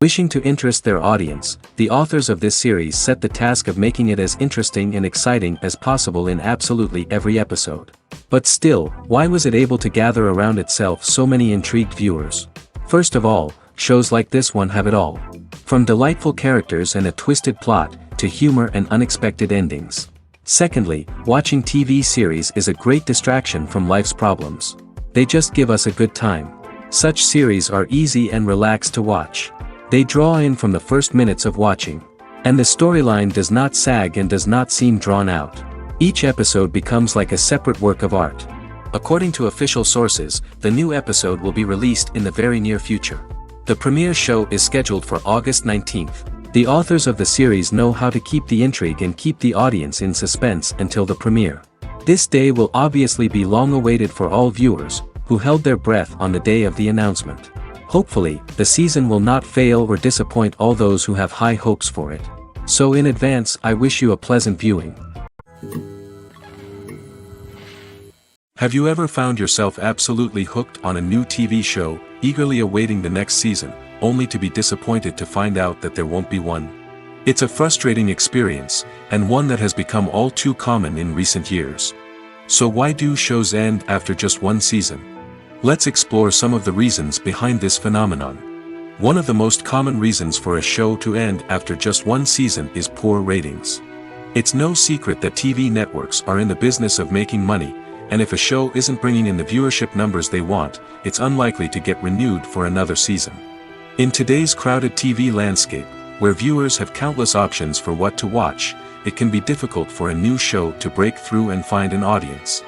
Wishing to interest their audience, the authors of this series set the task of making it as interesting and exciting as possible in absolutely every episode. But still, why was it able to gather around itself so many intrigued viewers? First of all, shows like this one have it all. From delightful characters and a twisted plot, to humor and unexpected endings. Secondly, watching TV series is a great distraction from life's problems. They just give us a good time. Such series are easy and relaxed to watch. They draw in from the first minutes of watching. And the storyline does not sag and does not seem drawn out. Each episode becomes like a separate work of art. According to official sources, the new episode will be released in the very near future. The premiere show is scheduled for August 19th. The authors of the series know how to keep the intrigue and keep the audience in suspense until the premiere. This day will obviously be long awaited for all viewers, who held their breath on the day of the announcement. Hopefully, the season will not fail or disappoint all those who have high hopes for it. So in advance, I wish you a pleasant viewing. Have you ever found yourself absolutely hooked on a new TV show, eagerly awaiting the next season, only to be disappointed to find out that there won't be one? It's a frustrating experience, and one that has become all too common in recent years. So why do shows end after just one season? Let's explore some of the reasons behind this phenomenon. One of the most common reasons for a show to end after just one season is poor ratings. It's no secret that TV networks are in the business of making money, and if a show isn't bringing in the viewership numbers they want, it's unlikely to get renewed for another season. In today's crowded TV landscape, where viewers have countless options for what to watch, it can be difficult for a new show to break through and find an audience.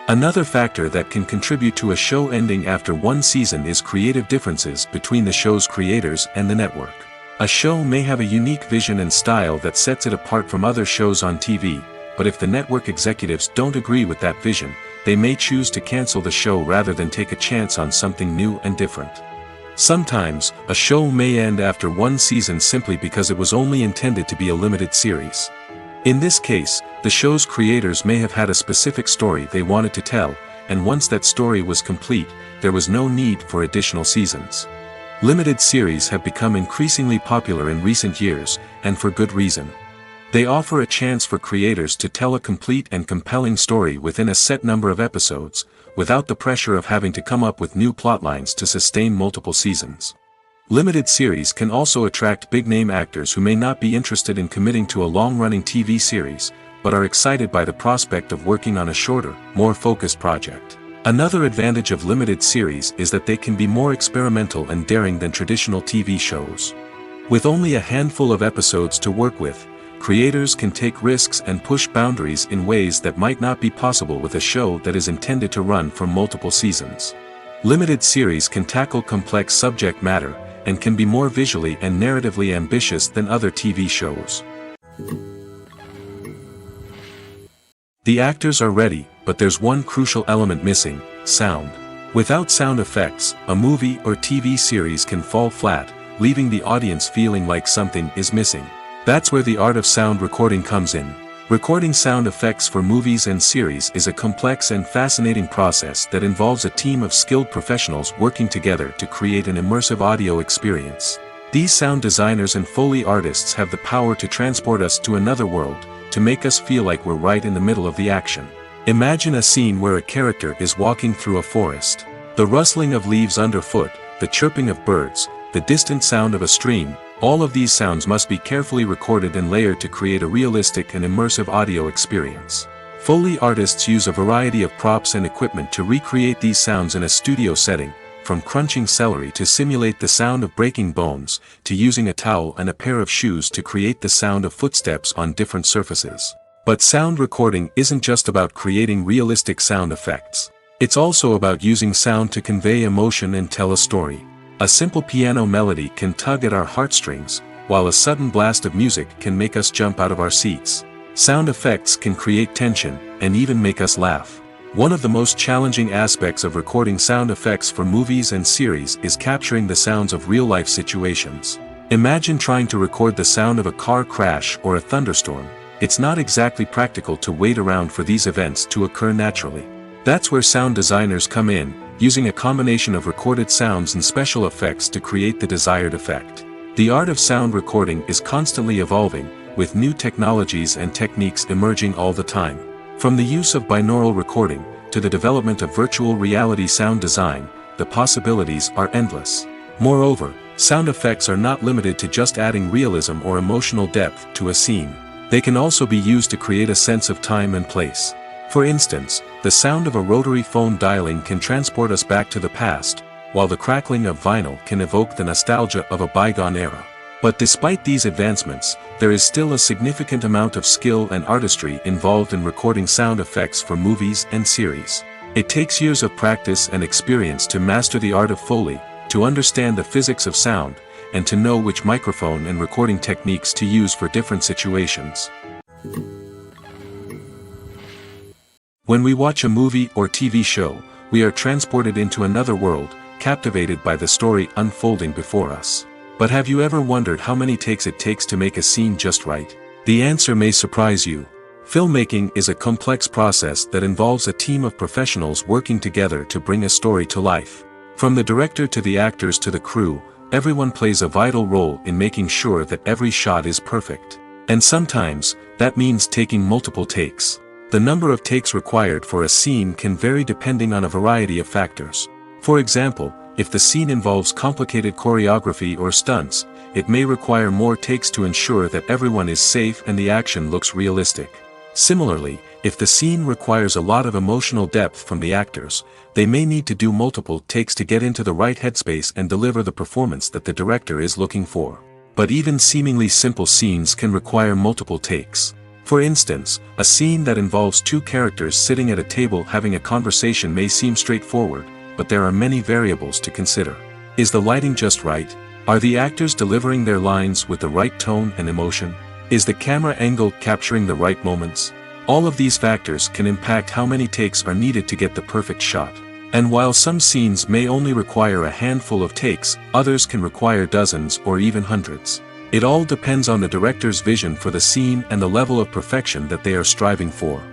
Another factor that can contribute to a show ending after one season is creative differences between the show's creators and the network. A show may have a unique vision and style that sets it apart from other shows on TV, but if the network executives don't agree with that vision, they may choose to cancel the show rather than take a chance on something new and different. Sometimes, a show may end after one season simply because it was only intended to be a limited series. In this case, the show's creators may have had a specific story they wanted to tell, and once that story was complete, there was no need for additional seasons. Limited series have become increasingly popular in recent years, and for good reason. They offer a chance for creators to tell a complete and compelling story within a set number of episodes, without the pressure of having to come up with new plotlines to sustain multiple seasons. Limited series can also attract big-name actors who may not be interested in committing to a long-running TV series, but are excited by the prospect of working on a shorter, more focused project. Another advantage of limited series is that they can be more experimental and daring than traditional TV shows. With only a handful of episodes to work with, creators can take risks and push boundaries in ways that might not be possible with a show that is intended to run for multiple seasons. Limited series can tackle complex subject matter, and can be more visually and narratively ambitious than other TV shows. The actors are ready, but there's one crucial element missing: sound. Without sound effects, a movie or TV series can fall flat, leaving the audience feeling like something is missing. That's where the art of sound recording comes in. Recording sound effects for movies and series is a complex and fascinating process that involves a team of skilled professionals working together to create an immersive audio experience. These sound designers and Foley artists have the power to transport us to another world, to make us feel like we're right in the middle of the action. Imagine a scene where a character is walking through a forest. The rustling of leaves underfoot, the chirping of birds, the distant sound of a stream, all of these sounds must be carefully recorded and layered to create a realistic and immersive audio experience. Foley artists use a variety of props and equipment to recreate these sounds in a studio setting, from crunching celery to simulate the sound of breaking bones, to using a towel and a pair of shoes to create the sound of footsteps on different surfaces. But sound recording isn't just about creating realistic sound effects. It's also about using sound to convey emotion and tell a story. A simple piano melody can tug at our heartstrings, while a sudden blast of music can make us jump out of our seats. Sound effects can create tension, and even make us laugh. One of the most challenging aspects of recording sound effects for movies and series is capturing the sounds of real-life situations. Imagine trying to record the sound of a car crash or a thunderstorm. It's not exactly practical to wait around for these events to occur naturally. That's where sound designers come in, using a combination of recorded sounds and special effects to create the desired effect. The art of sound recording is constantly evolving, with new technologies and techniques emerging all the time. From the use of binaural recording, to the development of virtual reality sound design, the possibilities are endless. Moreover, sound effects are not limited to just adding realism or emotional depth to a scene. They can also be used to create a sense of time and place. For instance, the sound of a rotary phone dialing can transport us back to the past, while the crackling of vinyl can evoke the nostalgia of a bygone era. But despite these advancements, there is still a significant amount of skill and artistry involved in recording sound effects for movies and series. It takes years of practice and experience to master the art of Foley, to understand the physics of sound, and to know which microphone and recording techniques to use for different situations. When we watch a movie or TV show, we are transported into another world, captivated by the story unfolding before us. But have you ever wondered how many takes it takes to make a scene just right? The answer may surprise you. Filmmaking is a complex process that involves a team of professionals working together to bring a story to life. From the director to the actors to the crew, everyone plays a vital role in making sure that every shot is perfect. And sometimes, that means taking multiple takes. The number of takes required for a scene can vary depending on a variety of factors. For example, if the scene involves complicated choreography or stunts, it may require more takes to ensure that everyone is safe and the action looks realistic. Similarly, if the scene requires a lot of emotional depth from the actors, they may need to do multiple takes to get into the right headspace and deliver the performance that the director is looking for. But even seemingly simple scenes can require multiple takes. For instance, a scene that involves two characters sitting at a table having a conversation may seem straightforward, but there are many variables to consider. Is the lighting just right? Are the actors delivering their lines with the right tone and emotion? Is the camera angle capturing the right moments? All of these factors can impact how many takes are needed to get the perfect shot. And while some scenes may only require a handful of takes, others can require dozens or even hundreds. It all depends on the director's vision for the scene and the level of perfection that they are striving for.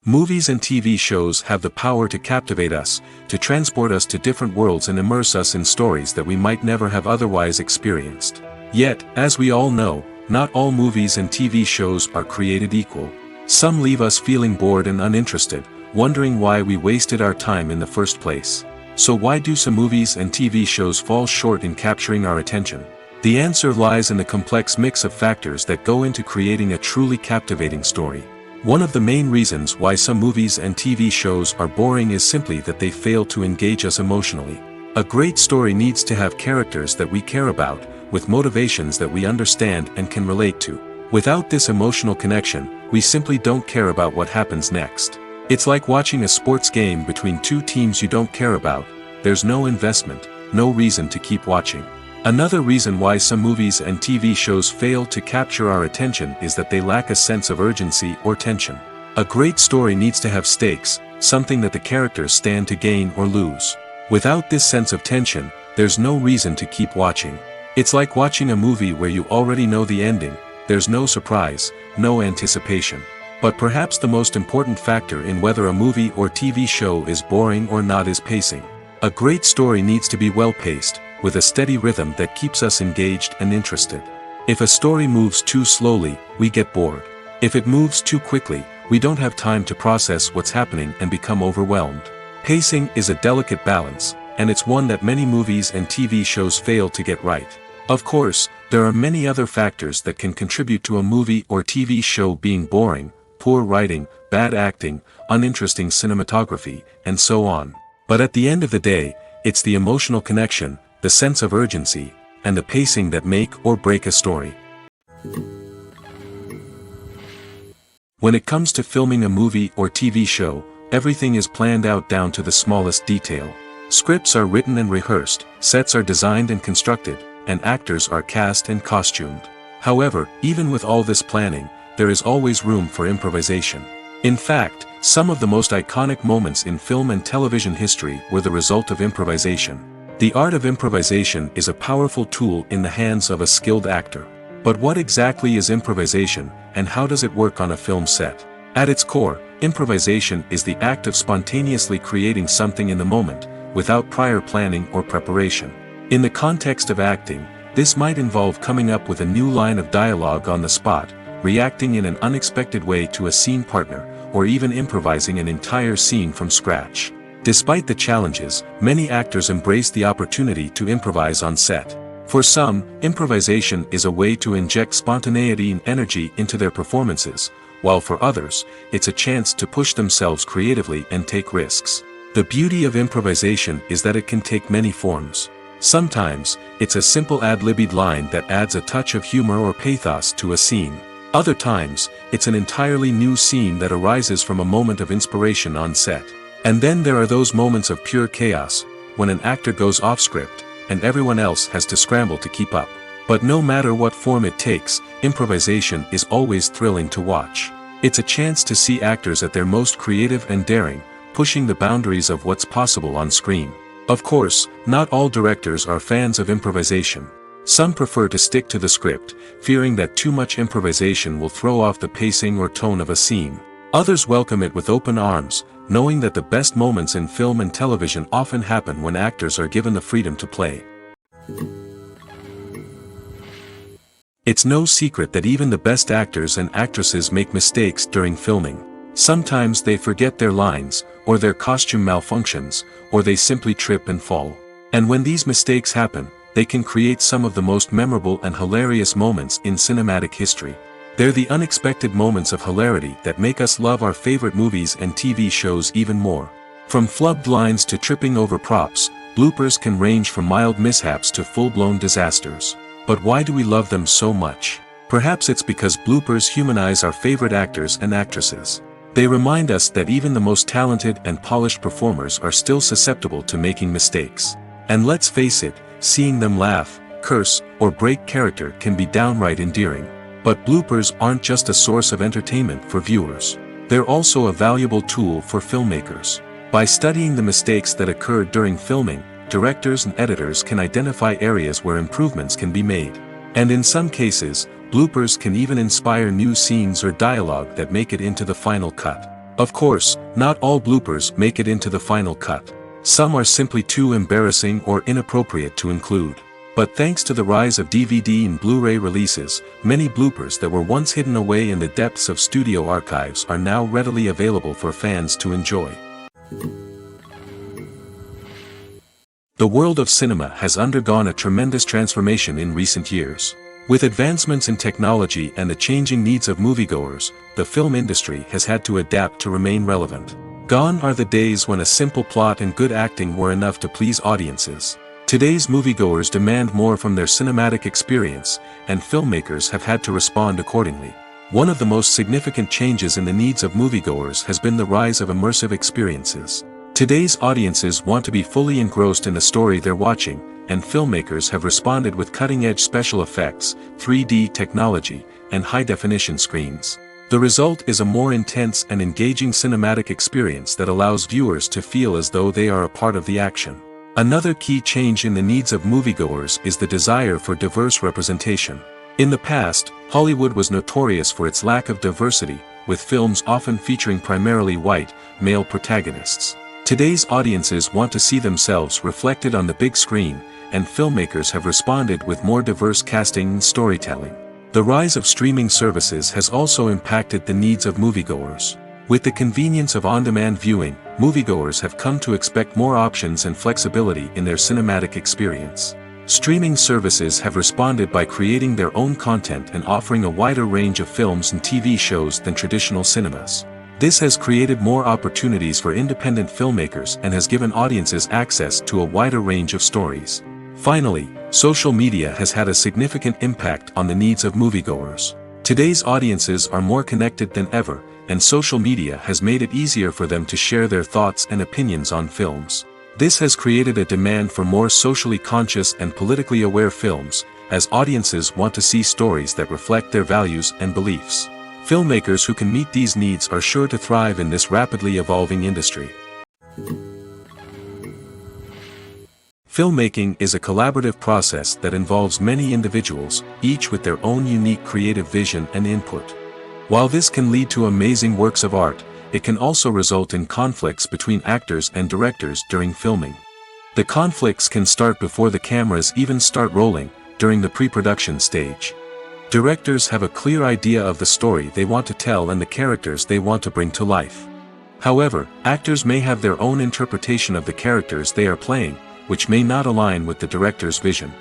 Movies and TV shows have the power to captivate us, to transport us to different worlds and immerse us in stories that we might never have otherwise experienced. Yet, as we all know, not all movies and TV shows are created equal. Some leave us feeling bored and uninterested, wondering why we wasted our time in the first place. So why do some movies and TV shows fall short in capturing our attention? The answer lies in the complex mix of factors that go into creating a truly captivating story. One of the main reasons why some movies and TV shows are boring is simply that they fail to engage us emotionally. A great story needs to have characters that we care about, with motivations that we understand and can relate to. Without this emotional connection, we simply don't care about what happens next. It's like watching a sports game between two teams you don't care about. There's no investment, no reason to keep watching. Another reason why some movies and TV shows fail to capture our attention is that they lack a sense of urgency or tension. A great story needs to have stakes, something that the characters stand to gain or lose. Without this sense of tension, there's no reason to keep watching. It's like watching a movie where you already know the ending. There's no surprise, no anticipation. But perhaps the most important factor in whether a movie or TV show is boring or not is pacing. A great story needs to be well-paced, with a steady rhythm that keeps us engaged and interested. If a story moves too slowly, we get bored. If it moves too quickly, we don't have time to process what's happening and become overwhelmed. Pacing is a delicate balance, and it's one that many movies and TV shows fail to get right. Of course, there are many other factors that can contribute to a movie or TV show being boring: poor writing, bad acting, uninteresting cinematography, and so on. But at the end of the day, it's the emotional connection, the sense of urgency, and the pacing that make or break a story. When it comes to filming a movie or TV show, everything is planned out down to the smallest detail. Scripts are written and rehearsed, sets are designed and constructed, and actors are cast and costumed. However, even with all this planning, there is always room for improvisation. In fact, some of the most iconic moments in film and television history were the result of improvisation. The art of improvisation is a powerful tool in the hands of a skilled actor. But what exactly is improvisation, and how does it work on a film set? At its core, improvisation is the act of spontaneously creating something in the moment, without prior planning or preparation. In the context of acting, this might involve coming up with a new line of dialogue on the spot, reacting in an unexpected way to a scene partner, or even improvising an entire scene from scratch. Despite the challenges, many actors embrace the opportunity to improvise on set. For some, improvisation is a way to inject spontaneity and energy into their performances, while for others, it's a chance to push themselves creatively and take risks. The beauty of improvisation is that it can take many forms. Sometimes, it's a simple ad-libbed line that adds a touch of humor or pathos to a scene. Other times, it's an entirely new scene that arises from a moment of inspiration on set. And then there are those moments of pure chaos, when an actor goes off script, and everyone else has to scramble to keep up. But no matter what form it takes, improvisation is always thrilling to watch. It's a chance to see actors at their most creative and daring, pushing the boundaries of what's possible on screen. Of course, not all directors are fans of improvisation. Some prefer to stick to the script, fearing that too much improvisation will throw off the pacing or tone of a scene. Others welcome it with open arms, knowing that the best moments in film and television often happen when actors are given the freedom to play. It's no secret that even the best actors and actresses make mistakes during filming. Sometimes they forget their lines, or their costume malfunctions, or they simply trip and fall. And when these mistakes happen, they can create some of the most memorable and hilarious moments in cinematic history. They're the unexpected moments of hilarity that make us love our favorite movies and TV shows even more. From flubbed lines to tripping over props, bloopers can range from mild mishaps to full-blown disasters. But why do we love them so much? Perhaps it's because bloopers humanize our favorite actors and actresses. They remind us that even the most talented and polished performers are still susceptible to making mistakes. And let's face it, seeing them laugh, curse, or break character can be downright endearing. But bloopers aren't just a source of entertainment for viewers. They're also a valuable tool for filmmakers. By studying the mistakes that occurred during filming, directors and editors can identify areas where improvements can be made. And in some cases, bloopers can even inspire new scenes or dialogue that make it into the final cut. Of course, not all bloopers make it into the final cut. Some are simply too embarrassing or inappropriate to include. But thanks to the rise of DVD and Blu-ray releases, many bloopers that were once hidden away in the depths of studio archives are now readily available for fans to enjoy. The world of cinema has undergone a tremendous transformation in recent years. With advancements in technology and the changing needs of moviegoers, the film industry has had to adapt to remain relevant. Gone are the days when a simple plot and good acting were enough to please audiences. Today's moviegoers demand more from their cinematic experience, and filmmakers have had to respond accordingly. One of the most significant changes in the needs of moviegoers has been the rise of immersive experiences. Today's audiences want to be fully engrossed in the story they're watching, and filmmakers have responded with cutting-edge special effects, 3D technology, and high-definition screens. The result is a more intense and engaging cinematic experience that allows viewers to feel as though they are a part of the action. Another key change in the needs of moviegoers is the desire for diverse representation. In the past, Hollywood was notorious for its lack of diversity, with films often featuring primarily white, male protagonists. Today's audiences want to see themselves reflected on the big screen, and filmmakers have responded with more diverse casting and storytelling. The rise of streaming services has also impacted the needs of moviegoers. With the convenience of on-demand viewing, moviegoers have come to expect more options and flexibility in their cinematic experience. Streaming services have responded by creating their own content and offering a wider range of films and TV shows than traditional cinemas. This has created more opportunities for independent filmmakers and has given audiences access to a wider range of stories. Finally, social media has had a significant impact on the needs of moviegoers. Today's audiences are more connected than ever, and social media has made it easier for them to share their thoughts and opinions on films. This has created a demand for more socially conscious and politically aware films, as audiences want to see stories that reflect their values and beliefs. Filmmakers who can meet these needs are sure to thrive in this rapidly evolving industry. Filmmaking is a collaborative process that involves many individuals, each with their own unique creative vision and input. While this can lead to amazing works of art, it can also result in conflicts between actors and directors during filming. The conflicts can start before the cameras even start rolling, during the pre-production stage. Directors have a clear idea of the story they want to tell and the characters they want to bring to life. However, actors may have their own interpretation of the characters they are playing, which may not align with the director's vision.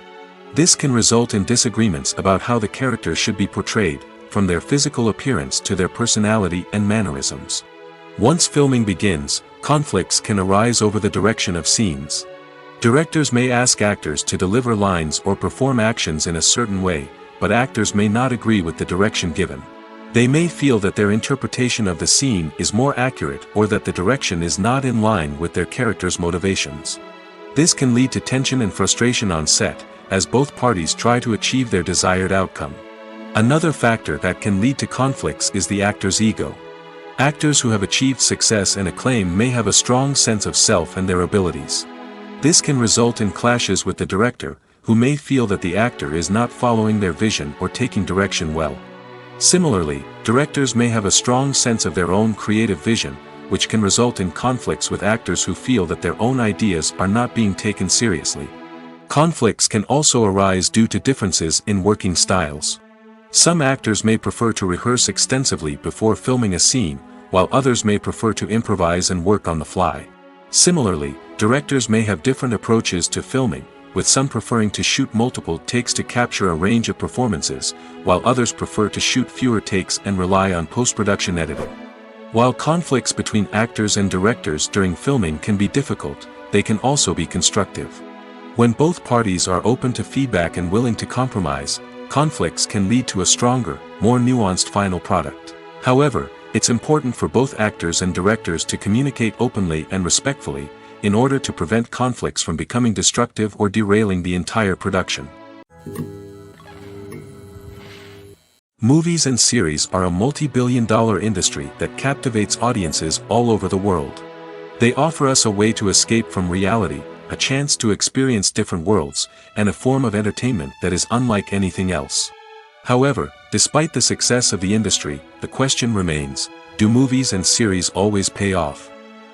This can result in disagreements about how the characters should be portrayed, from their physical appearance to their personality and mannerisms. Once filming begins, conflicts can arise over the direction of scenes. Directors may ask actors to deliver lines or perform actions in a certain way, but actors may not agree with the direction given. They may feel that their interpretation of the scene is more accurate or that the direction is not in line with their character's motivations. This can lead to tension and frustration on set, as both parties try to achieve their desired outcome. Another factor that can lead to conflicts is the actor's ego. Actors who have achieved success and acclaim may have a strong sense of self and their abilities. This can result in clashes with the director, who may feel that the actor is not following their vision or taking direction well. Similarly, directors may have a strong sense of their own creative vision, which can result in conflicts with actors who feel that their own ideas are not being taken seriously. Conflicts can also arise due to differences in working styles. Some actors may prefer to rehearse extensively before filming a scene, while others may prefer to improvise and work on the fly. Similarly, directors may have different approaches to filming, with some preferring to shoot multiple takes to capture a range of performances, while others prefer to shoot fewer takes and rely on post-production editing. While conflicts between actors and directors during filming can be difficult, they can also be constructive. When both parties are open to feedback and willing to compromise, conflicts can lead to a stronger, more nuanced final product. However, it's important for both actors and directors to communicate openly and respectfully, in order to prevent conflicts from becoming destructive or derailing the entire production. Movies and series are a multi-billion-dollar industry that captivates audiences all over the world. They offer us a way to escape from reality, a chance to experience different worlds, and a form of entertainment that is unlike anything else. However, despite the success of the industry, the question remains, do movies and series always pay off?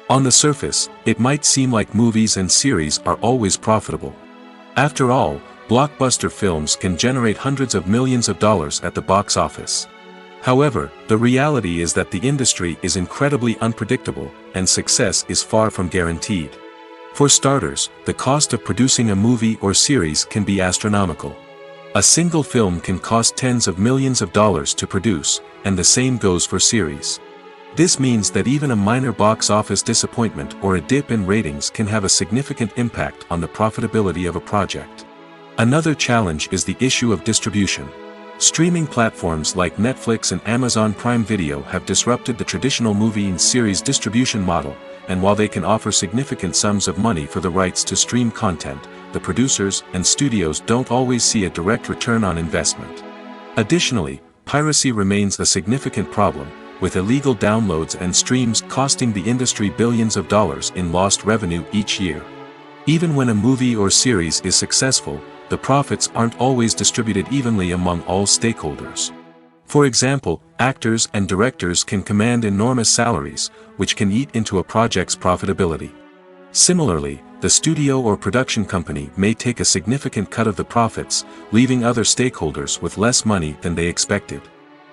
On the surface, it might seem like movies and series are always profitable. After all, blockbuster films can generate hundreds of millions of dollars at the box office. However, the reality is that the industry is incredibly unpredictable, and success is far from guaranteed. For starters, the cost of producing a movie or series can be astronomical. A single film can cost tens of millions of dollars to produce, and the same goes for series. This means that even a minor box office disappointment or a dip in ratings can have a significant impact on the profitability of a project. Another challenge is the issue of distribution. Streaming platforms like Netflix and Amazon Prime Video have disrupted the traditional movie and series distribution model, and while they can offer significant sums of money for the rights to stream content, the producers and studios don't always see a direct return on investment. Additionally, piracy remains a significant problem, with illegal downloads and streams costing the industry billions of dollars in lost revenue each year. Even when a movie or series is successful, the profits aren't always distributed evenly among all stakeholders. For example, actors and directors can command enormous salaries, which can eat into a project's profitability. Similarly, the studio or production company may take a significant cut of the profits, leaving other stakeholders with less money than they expected.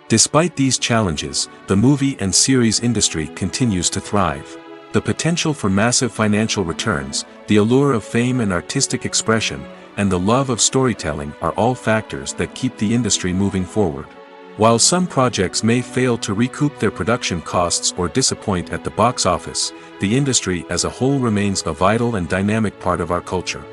Despite these challenges, the movie and series industry continues to thrive. The potential for massive financial returns, the allure of fame and artistic expression, and the love of storytelling are all factors that keep the industry moving forward. While some projects may fail to recoup their production costs or disappoint at the box office, the industry as a whole remains a vital and dynamic part of our culture.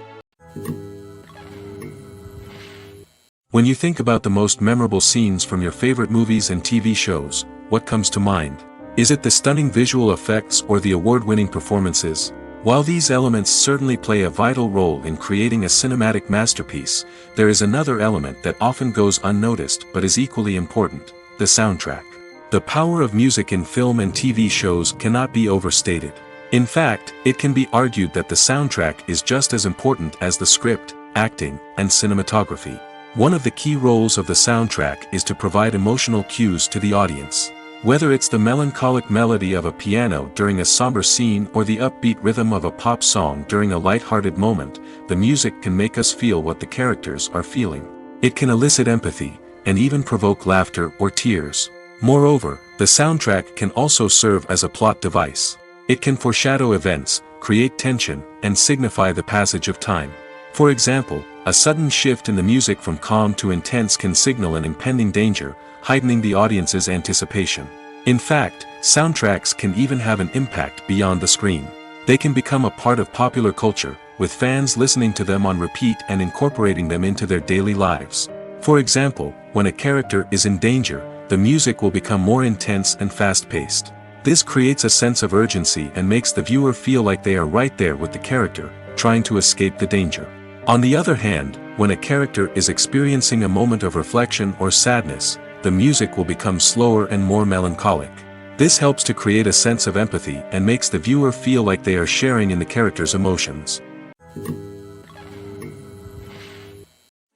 When you think about the most memorable scenes from your favorite movies and TV shows, what comes to mind? Is it the stunning visual effects or the award-winning performances? While these elements certainly play a vital role in creating a cinematic masterpiece, there is another element that often goes unnoticed but is equally important: the soundtrack. The power of music in film and TV shows cannot be overstated. In fact, it can be argued that the soundtrack is just as important as the script, acting, and cinematography. One of the key roles of the soundtrack is to provide emotional cues to the audience. Whether it's the melancholic melody of a piano during a somber scene or the upbeat rhythm of a pop song during a light-hearted moment, the music can make us feel what the characters are feeling. It can elicit empathy, and even provoke laughter or tears. Moreover, the soundtrack can also serve as a plot device. It can foreshadow events, create tension, and signify the passage of time. For example, a sudden shift in the music from calm to intense can signal an impending danger, heightening the audience's anticipation. In fact, soundtracks can even have an impact beyond the screen. They can become a part of popular culture, with fans listening to them on repeat and incorporating them into their daily lives. For example, when a character is in danger, the music will become more intense and fast-paced. This creates a sense of urgency and makes the viewer feel like they are right there with the character, trying to escape the danger. On the other hand, when a character is experiencing a moment of reflection or sadness, the music will become slower and more melancholic. This helps to create a sense of empathy and makes the viewer feel like they are sharing in the character's emotions.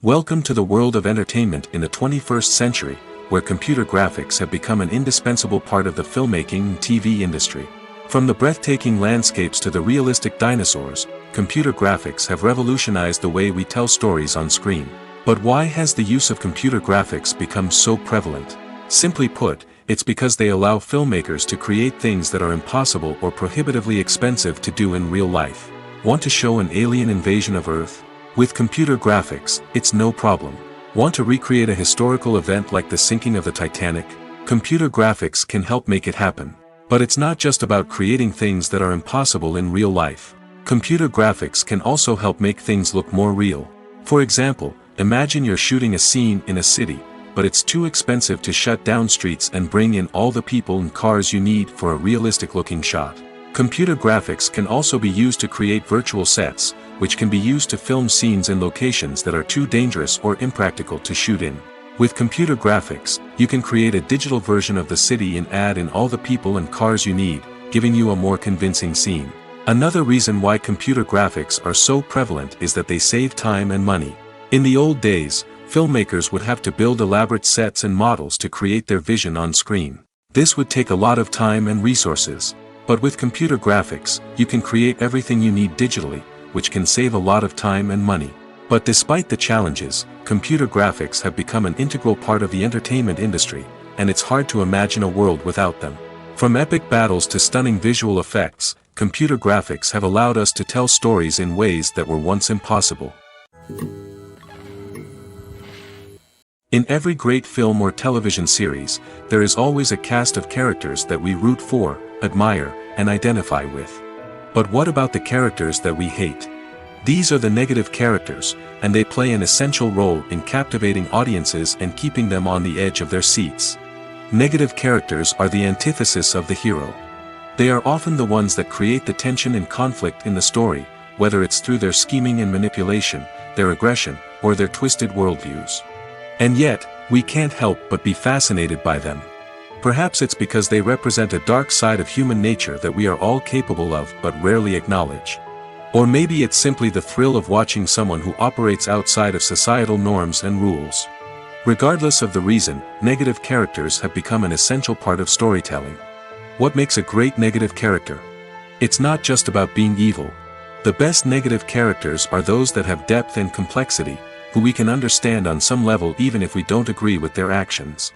Welcome to the world of entertainment in the 21st century, where computer graphics have become an indispensable part of the filmmaking and TV industry. From the breathtaking landscapes to the realistic dinosaurs, computer graphics have revolutionized the way we tell stories on screen. But why has the use of computer graphics become so prevalent? Simply put, it's because they allow filmmakers to create things that are impossible or prohibitively expensive to do in real life. Want to show an alien invasion of Earth? With computer graphics, it's no problem. Want to recreate a historical event like the sinking of the Titanic? Computer graphics can help make it happen. But it's not just about creating things that are impossible in real life. Computer graphics can also help make things look more real. For example, imagine you're shooting a scene in a city, but it's too expensive to shut down streets and bring in all the people and cars you need for a realistic-looking shot. Computer graphics can also be used to create virtual sets, which can be used to film scenes in locations that are too dangerous or impractical to shoot in. With computer graphics, you can create a digital version of the city and add in all the people and cars you need, giving you a more convincing scene. Another reason why computer graphics are so prevalent is that they save time and money. In the old days, filmmakers would have to build elaborate sets and models to create their vision on screen. This would take a lot of time and resources. But with computer graphics, you can create everything you need digitally, which can save a lot of time and money. But despite the challenges, computer graphics have become an integral part of the entertainment industry, and it's hard to imagine a world without them. From epic battles to stunning visual effects, computer graphics have allowed us to tell stories in ways that were once impossible. In every great film or television series, there is always a cast of characters that we root for, admire, and identify with. But what about the characters that we hate? These are the negative characters, and they play an essential role in captivating audiences and keeping them on the edge of their seats. Negative characters are the antithesis of the hero. They are often the ones that create the tension and conflict in the story, whether it's through their scheming and manipulation, their aggression, or their twisted worldviews. And yet, we can't help but be fascinated by them. Perhaps it's because they represent a dark side of human nature that we are all capable of but rarely acknowledge. Or maybe it's simply the thrill of watching someone who operates outside of societal norms and rules. Regardless of the reason, negative characters have become an essential part of storytelling. What makes a great negative character? It's not just about being evil. The best negative characters are those that have depth and complexity, who we can understand on some level even if we don't agree with their actions.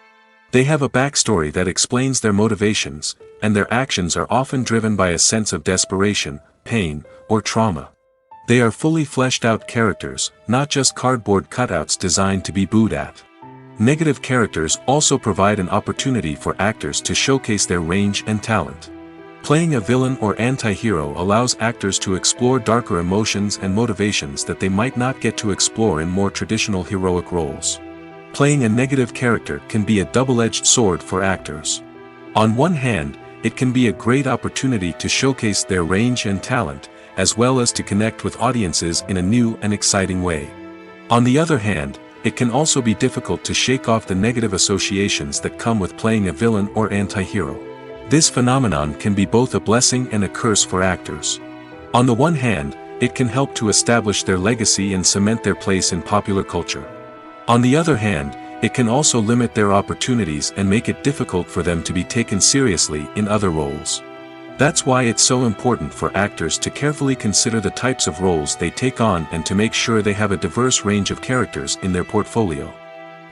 They have a backstory that explains their motivations, and their actions are often driven by a sense of desperation, pain, or trauma. They are fully fleshed out characters, not just cardboard cutouts designed to be booed at. Negative characters also provide an opportunity for actors to showcase their range and talent. Playing a villain or anti-hero allows actors to explore darker emotions and motivations that they might not get to explore in more traditional heroic roles. Playing a negative character can be a double-edged sword for actors. On one hand, it can be a great opportunity to showcase their range and talent, as well as to connect with audiences in a new and exciting way. On the other hand, it can also be difficult to shake off the negative associations that come with playing a villain or anti-hero. This phenomenon can be both a blessing and a curse for actors. On the one hand, it can help to establish their legacy and cement their place in popular culture. On the other hand, it can also limit their opportunities and make it difficult for them to be taken seriously in other roles. That's why it's so important for actors to carefully consider the types of roles they take on and to make sure they have a diverse range of characters in their portfolio.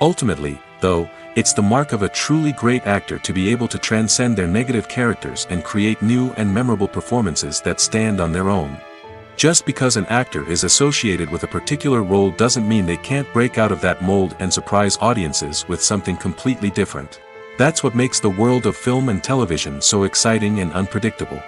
Ultimately, though, it's the mark of a truly great actor to be able to transcend their negative characters and create new and memorable performances that stand on their own. Just because an actor is associated with a particular role doesn't mean they can't break out of that mold and surprise audiences with something completely different. That's what makes the world of film and television so exciting and unpredictable.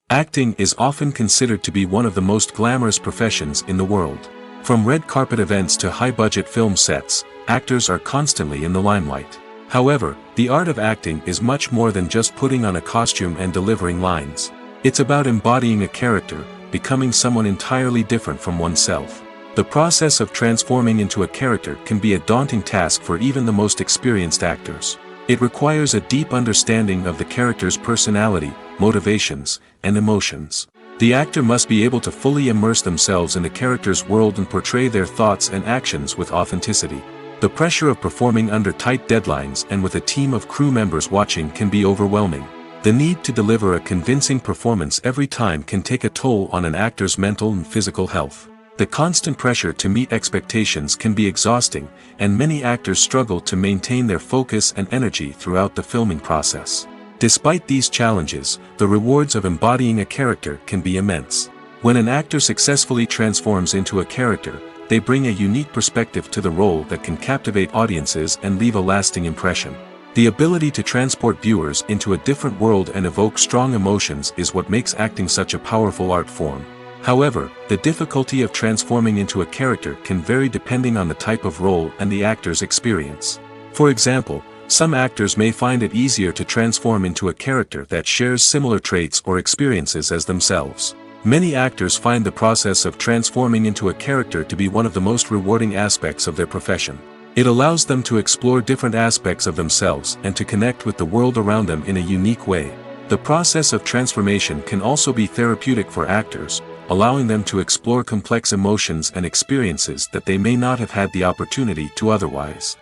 Acting is often considered to be one of the most glamorous professions in the world. From red carpet events to high-budget film sets, actors are constantly in the limelight. However, the art of acting is much more than just putting on a costume and delivering lines. It's about embodying a character, becoming someone entirely different from oneself. The process of transforming into a character can be a daunting task for even the most experienced actors. It requires a deep understanding of the character's personality, motivations, and emotions. The actor must be able to fully immerse themselves in the character's world and portray their thoughts and actions with authenticity. The pressure of performing under tight deadlines and with a team of crew members watching can be overwhelming. The need to deliver a convincing performance every time can take a toll on an actor's mental and physical health. The constant pressure to meet expectations can be exhausting, and many actors struggle to maintain their focus and energy throughout the filming process. Despite these challenges, the rewards of embodying a character can be immense. When an actor successfully transforms into a character, they bring a unique perspective to the role that can captivate audiences and leave a lasting impression. The ability to transport viewers into a different world and evoke strong emotions is what makes acting such a powerful art form. However, the difficulty of transforming into a character can vary depending on the type of role and the actor's experience. For example, some actors may find it easier to transform into a character that shares similar traits or experiences as themselves. Many actors find the process of transforming into a character to be one of the most rewarding aspects of their profession. It allows them to explore different aspects of themselves and to connect with the world around them in a unique way. The process of transformation can also be therapeutic for actors, allowing them to explore complex emotions and experiences that they may not have had the opportunity to otherwise.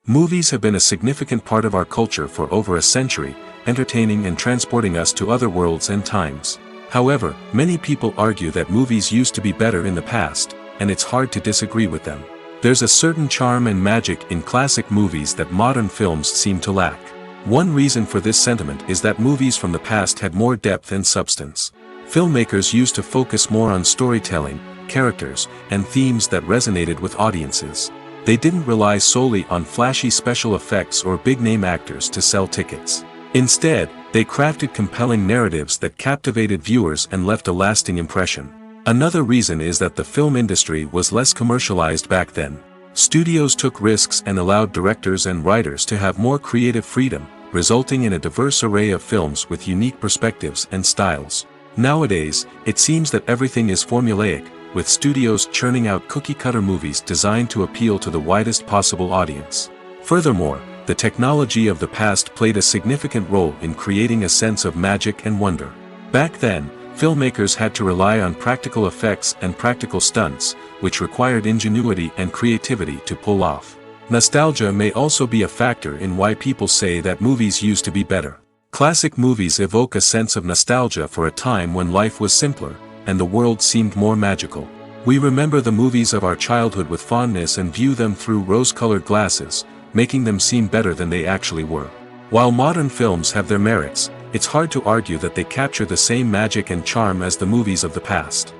Movies have been a significant part of our culture for over a century, entertaining and transporting us to other worlds and times. However, many people argue that movies used to be better in the past, and it's hard to disagree with them. There's a certain charm and magic in classic movies that modern films seem to lack. One reason for this sentiment is that movies from the past had more depth and substance. Filmmakers used to focus more on storytelling, characters, and themes that resonated with audiences. They didn't rely solely on flashy special effects or big-name actors to sell tickets. Instead, they crafted compelling narratives that captivated viewers and left a lasting impression. Another reason is that the film industry was less commercialized back then. Studios took risks and allowed directors and writers to have more creative freedom, resulting in a diverse array of films with unique perspectives and styles. Nowadays, it seems that everything is formulaic, with studios churning out cookie-cutter movies designed to appeal to the widest possible audience. Furthermore, the technology of the past played a significant role in creating a sense of magic and wonder. Back then, filmmakers had to rely on practical effects and practical stunts, which required ingenuity and creativity to pull off. Nostalgia may also be a factor in why people say that movies used to be better. Classic movies evoke a sense of nostalgia for a time when life was simpler, and the world seemed more magical. We remember the movies of our childhood with fondness and view them through rose-colored glasses, making them seem better than they actually were. While modern films have their merits, it's hard to argue that they capture the same magic and charm as the movies of the past.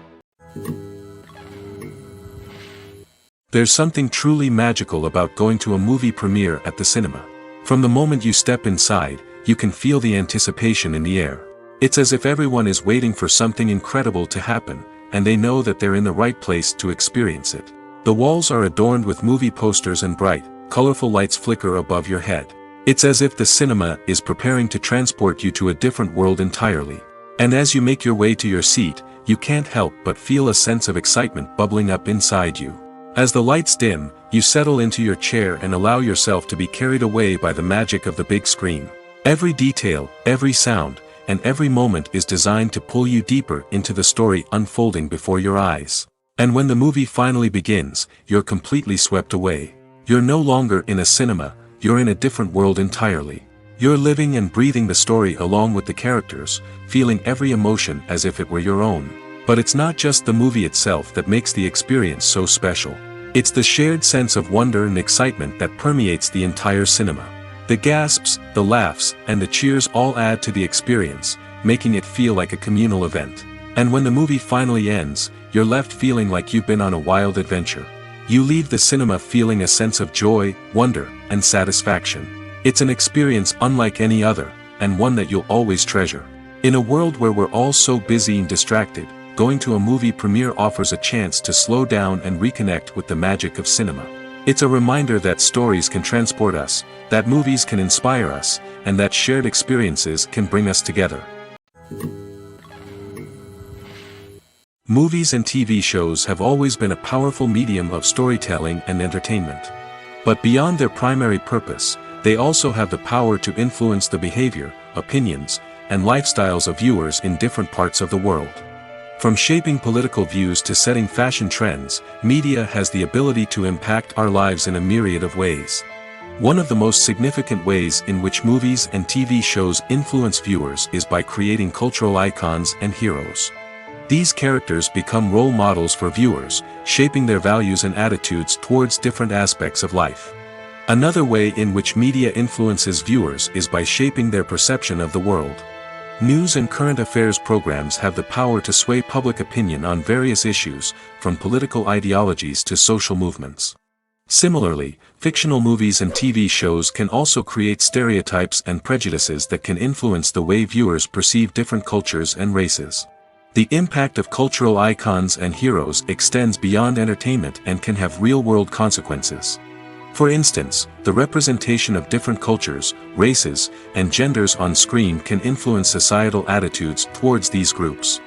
There's something truly magical about going to a movie premiere at the cinema. From the moment you step inside, you can feel the anticipation in the air. It's as if everyone is waiting for something incredible to happen, and they know that they're in the right place to experience it. The walls are adorned with movie posters and bright, colorful lights flicker above your head. It's as if the cinema is preparing to transport you to a different world entirely. And as you make your way to your seat, you can't help but feel a sense of excitement bubbling up inside you. As the lights dim, you settle into your chair and allow yourself to be carried away by the magic of the big screen. Every detail, every sound, and every moment is designed to pull you deeper into the story unfolding before your eyes. And when the movie finally begins, you're completely swept away. You're no longer in a cinema, you're in a different world entirely. You're living and breathing the story along with the characters, feeling every emotion as if it were your own. But it's not just the movie itself that makes the experience so special. It's the shared sense of wonder and excitement that permeates the entire cinema. The gasps, the laughs, and the cheers all add to the experience, making it feel like a communal event. And when the movie finally ends, you're left feeling like you've been on a wild adventure. You leave the cinema feeling a sense of joy, wonder, and satisfaction. It's an experience unlike any other, and one that you'll always treasure. In a world where we're all so busy and distracted, going to a movie premiere offers a chance to slow down and reconnect with the magic of cinema. It's a reminder that stories can transport us, that movies can inspire us, and that shared experiences can bring us together. Movies and TV shows have always been a powerful medium of storytelling and entertainment. But beyond their primary purpose, they also have the power to influence the behavior, opinions, and lifestyles of viewers in different parts of the world. From shaping political views to setting fashion trends, media has the ability to impact our lives in a myriad of ways. One of the most significant ways in which movies and TV shows influence viewers is by creating cultural icons and heroes. These characters become role models for viewers, shaping their values and attitudes towards different aspects of life. Another way in which media influences viewers is by shaping their perception of the world. News and current affairs programs have the power to sway public opinion on various issues, from political ideologies to social movements. Similarly, fictional movies and TV shows can also create stereotypes and prejudices that can influence the way viewers perceive different cultures and races. The impact of cultural icons and heroes extends beyond entertainment and can have real-world consequences. For instance, the representation of different cultures, races, and genders on screen can influence societal attitudes towards these groups.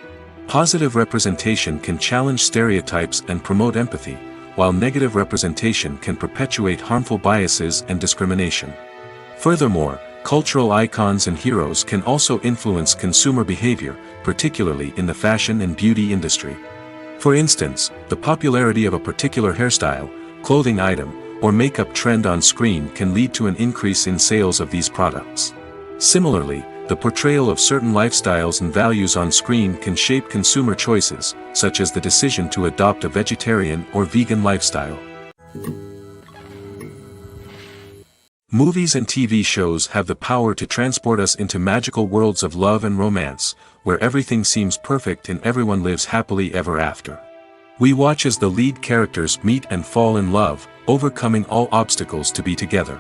Positive representation can challenge stereotypes and promote empathy, while negative representation can perpetuate harmful biases and discrimination. Furthermore, cultural icons and heroes can also influence consumer behavior, particularly in the fashion and beauty industry. For instance, the popularity of a particular hairstyle, clothing item, or makeup trend on screen can lead to an increase in sales of these products. Similarly, the portrayal of certain lifestyles and values on screen can shape consumer choices, such as the decision to adopt a vegetarian or vegan lifestyle. Movies and TV shows have the power to transport us into magical worlds of love and romance, where everything seems perfect and everyone lives happily ever after. We watch as the lead characters meet and fall in love, overcoming all obstacles to be together.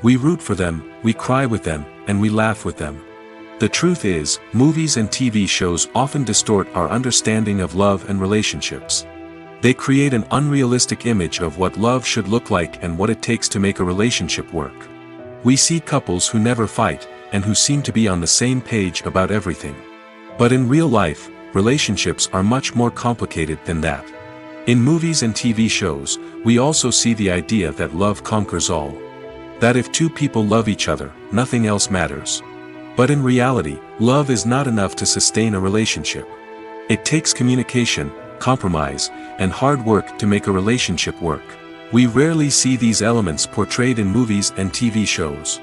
We root for them, we cry with them, and we laugh with them. The truth is, movies and TV shows often distort our understanding of love and relationships. They create an unrealistic image of what love should look like and what it takes to make a relationship work. We see couples who never fight, and who seem to be on the same page about everything. But in real life, relationships are much more complicated than that. In movies and TV shows, we also see the idea that love conquers all. That if two people love each other, nothing else matters. But in reality, love is not enough to sustain a relationship. It takes communication, compromise, and hard work to make a relationship work. We rarely see these elements portrayed in movies and TV shows.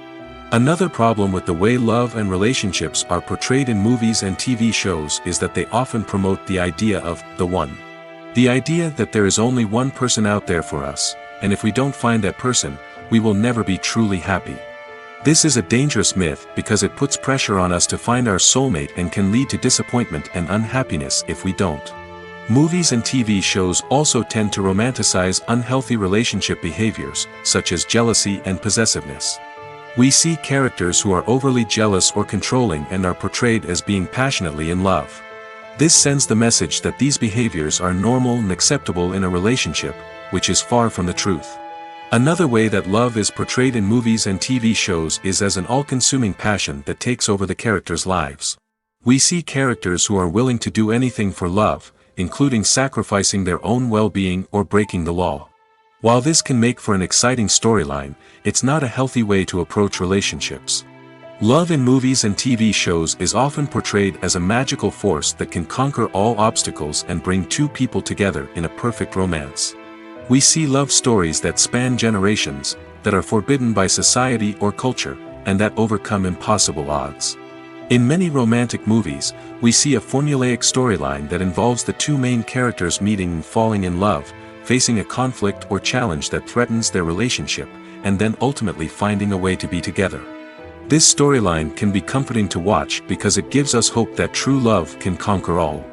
Another problem with the way love and relationships are portrayed in movies and TV shows is that they often promote the idea of the one. The idea that there is only one person out there for us, and if we don't find that person, we will never be truly happy. This is a dangerous myth because it puts pressure on us to find our soulmate and can lead to disappointment and unhappiness if we don't. Movies and TV shows also tend to romanticize unhealthy relationship behaviors, such as jealousy and possessiveness. We see characters who are overly jealous or controlling and are portrayed as being passionately in love. This sends the message that these behaviors are normal and acceptable in a relationship, which is far from the truth. Another way that love is portrayed in movies and TV shows is as an all-consuming passion that takes over the characters' lives. We see characters who are willing to do anything for love, including sacrificing their own well-being or breaking the law. While this can make for an exciting storyline, it's not a healthy way to approach relationships. Love in movies and TV shows is often portrayed as a magical force that can conquer all obstacles and bring two people together in a perfect romance. We see love stories that span generations, that are forbidden by society or culture, and that overcome impossible odds. In many romantic movies, we see a formulaic storyline that involves the two main characters meeting and falling in love, facing a conflict or challenge that threatens their relationship, and then ultimately finding a way to be together. This storyline can be comforting to watch because it gives us hope that true love can conquer all.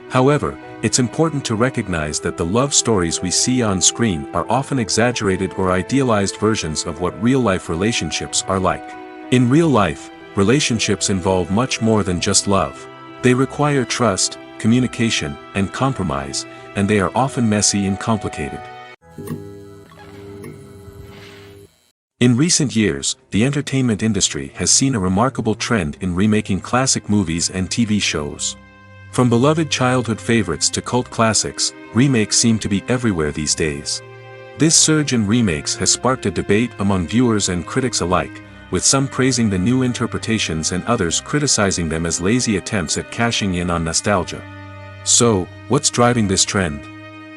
However, it's important to recognize that the love stories we see on screen are often exaggerated or idealized versions of what real-life relationships are like. In real life, relationships involve much more than just love. They require trust, communication, and compromise, and they are often messy and complicated. In recent years, the entertainment industry has seen a remarkable trend in remaking classic movies and TV shows. From beloved childhood favorites to cult classics, remakes seem to be everywhere these days. This surge in remakes has sparked a debate among viewers and critics alike, with some praising the new interpretations and others criticizing them as lazy attempts at cashing in on nostalgia. So, what's driving this trend?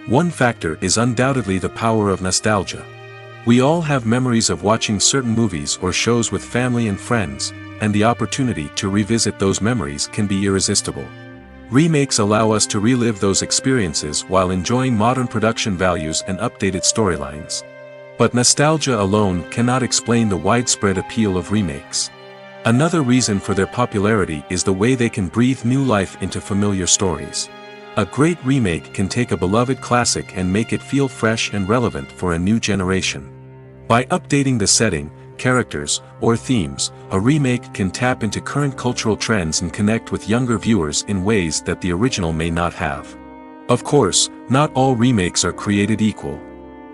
One factor is undoubtedly the power of nostalgia. We all have memories of watching certain movies or shows with family and friends, and the opportunity to revisit those memories can be irresistible. Remakes allow us to relive those experiences while enjoying modern production values and updated storylines. But nostalgia alone cannot explain the widespread appeal of remakes. Another reason for their popularity is the way they can breathe new life into familiar stories. A great remake can take a beloved classic and make it feel fresh and relevant for a new generation. By updating the setting, characters, or themes, a remake can tap into current cultural trends and connect with younger viewers in ways that the original may not have. Of course, not all remakes are created equal.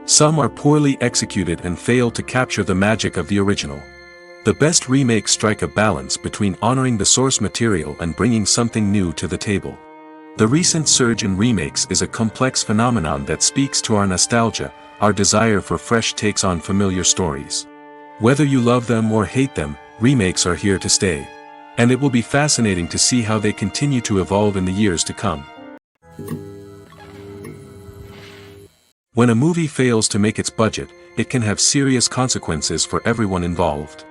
Some are poorly executed and fail to capture the magic of the original. The best remakes strike a balance between honoring the source material and bringing something new to the table. The recent surge in remakes is a complex phenomenon that speaks to our nostalgia, our desire for fresh takes on familiar stories. Whether you love them or hate them, remakes are here to stay. And it will be fascinating to see how they continue to evolve in the years to come. When a movie fails to make its budget, it can have serious consequences for everyone involved.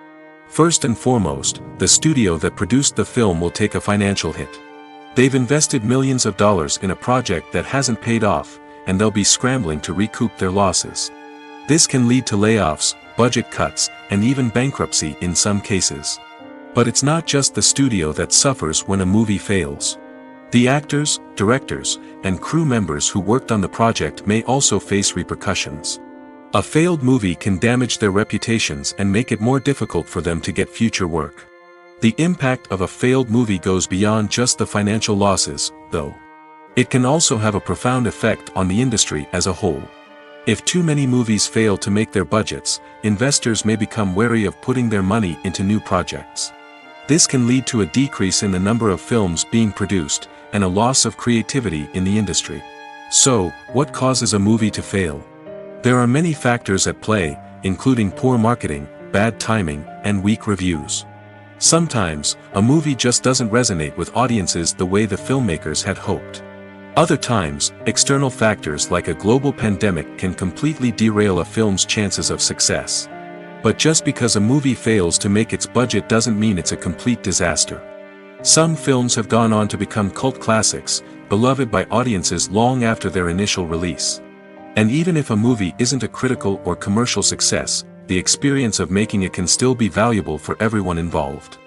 First and foremost, the studio that produced the film will take a financial hit. They've invested millions of dollars in a project that hasn't paid off, and they'll be scrambling to recoup their losses. This can lead to layoffs, budget cuts, and even bankruptcy in some cases. But it's not just the studio that suffers when a movie fails. The actors, directors, and crew members who worked on the project may also face repercussions. A failed movie can damage their reputations and make it more difficult for them to get future work. The impact of a failed movie goes beyond just the financial losses, though. It can also have a profound effect on the industry as a whole. If too many movies fail to make their budgets, investors may become wary of putting their money into new projects. This can lead to a decrease in the number of films being produced, and a loss of creativity in the industry. So, what causes a movie to fail? There are many factors at play, including poor marketing, bad timing, and weak reviews. Sometimes, a movie just doesn't resonate with audiences the way the filmmakers had hoped. Other times, external factors like a global pandemic can completely derail a film's chances of success. But just because a movie fails to make its budget doesn't mean it's a complete disaster. Some films have gone on to become cult classics, beloved by audiences long after their initial release. And even if a movie isn't a critical or commercial success, the experience of making it can still be valuable for everyone involved.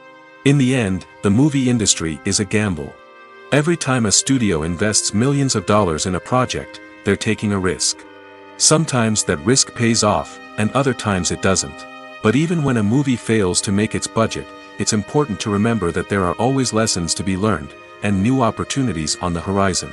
In the end, the movie industry is a gamble. Every time a studio invests millions of dollars in a project, they're taking a risk. Sometimes that risk pays off, and other times it doesn't. But even when a movie fails to make its budget, it's important to remember that there are always lessons to be learned, and new opportunities on the horizon.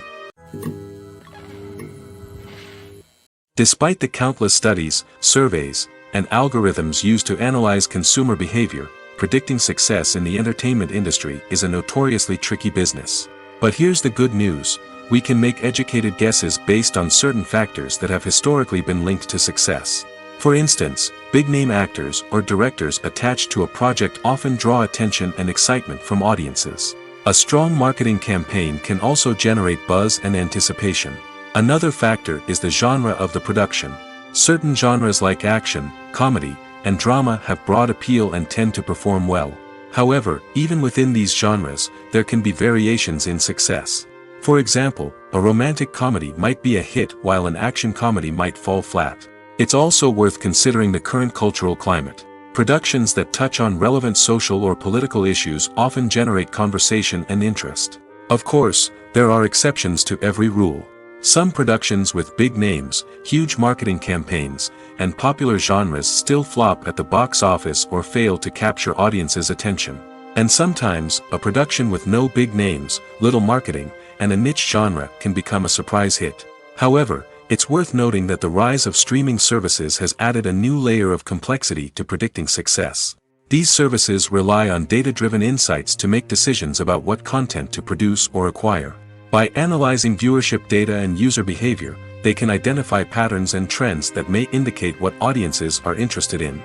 Despite the countless studies, surveys, and algorithms used to analyze consumer behavior, predicting success in the entertainment industry is a notoriously tricky business. But here's the good news: we can make educated guesses based on certain factors that have historically been linked to success. For instance, big-name actors or directors attached to a project often draw attention and excitement from audiences. A strong marketing campaign can also generate buzz and anticipation. Another factor is the genre of the production. Certain genres like action, comedy, and drama have broad appeal and tend to perform well. However, even within these genres, there can be variations in success. For example, a romantic comedy might be a hit while an action comedy might fall flat. It's also worth considering the current cultural climate. Productions that touch on relevant social or political issues often generate conversation and interest. Of course, there are exceptions to every rule. Some productions with big names, huge marketing campaigns, and popular genres still flop at the box office or fail to capture audiences' attention. And sometimes, a production with no big names, little marketing, and a niche genre can become a surprise hit. However, it's worth noting that the rise of streaming services has added a new layer of complexity to predicting success. These services rely on data-driven insights to make decisions about what content to produce or acquire. By analyzing viewership data and user behavior, they can identify patterns and trends that may indicate what audiences are interested in.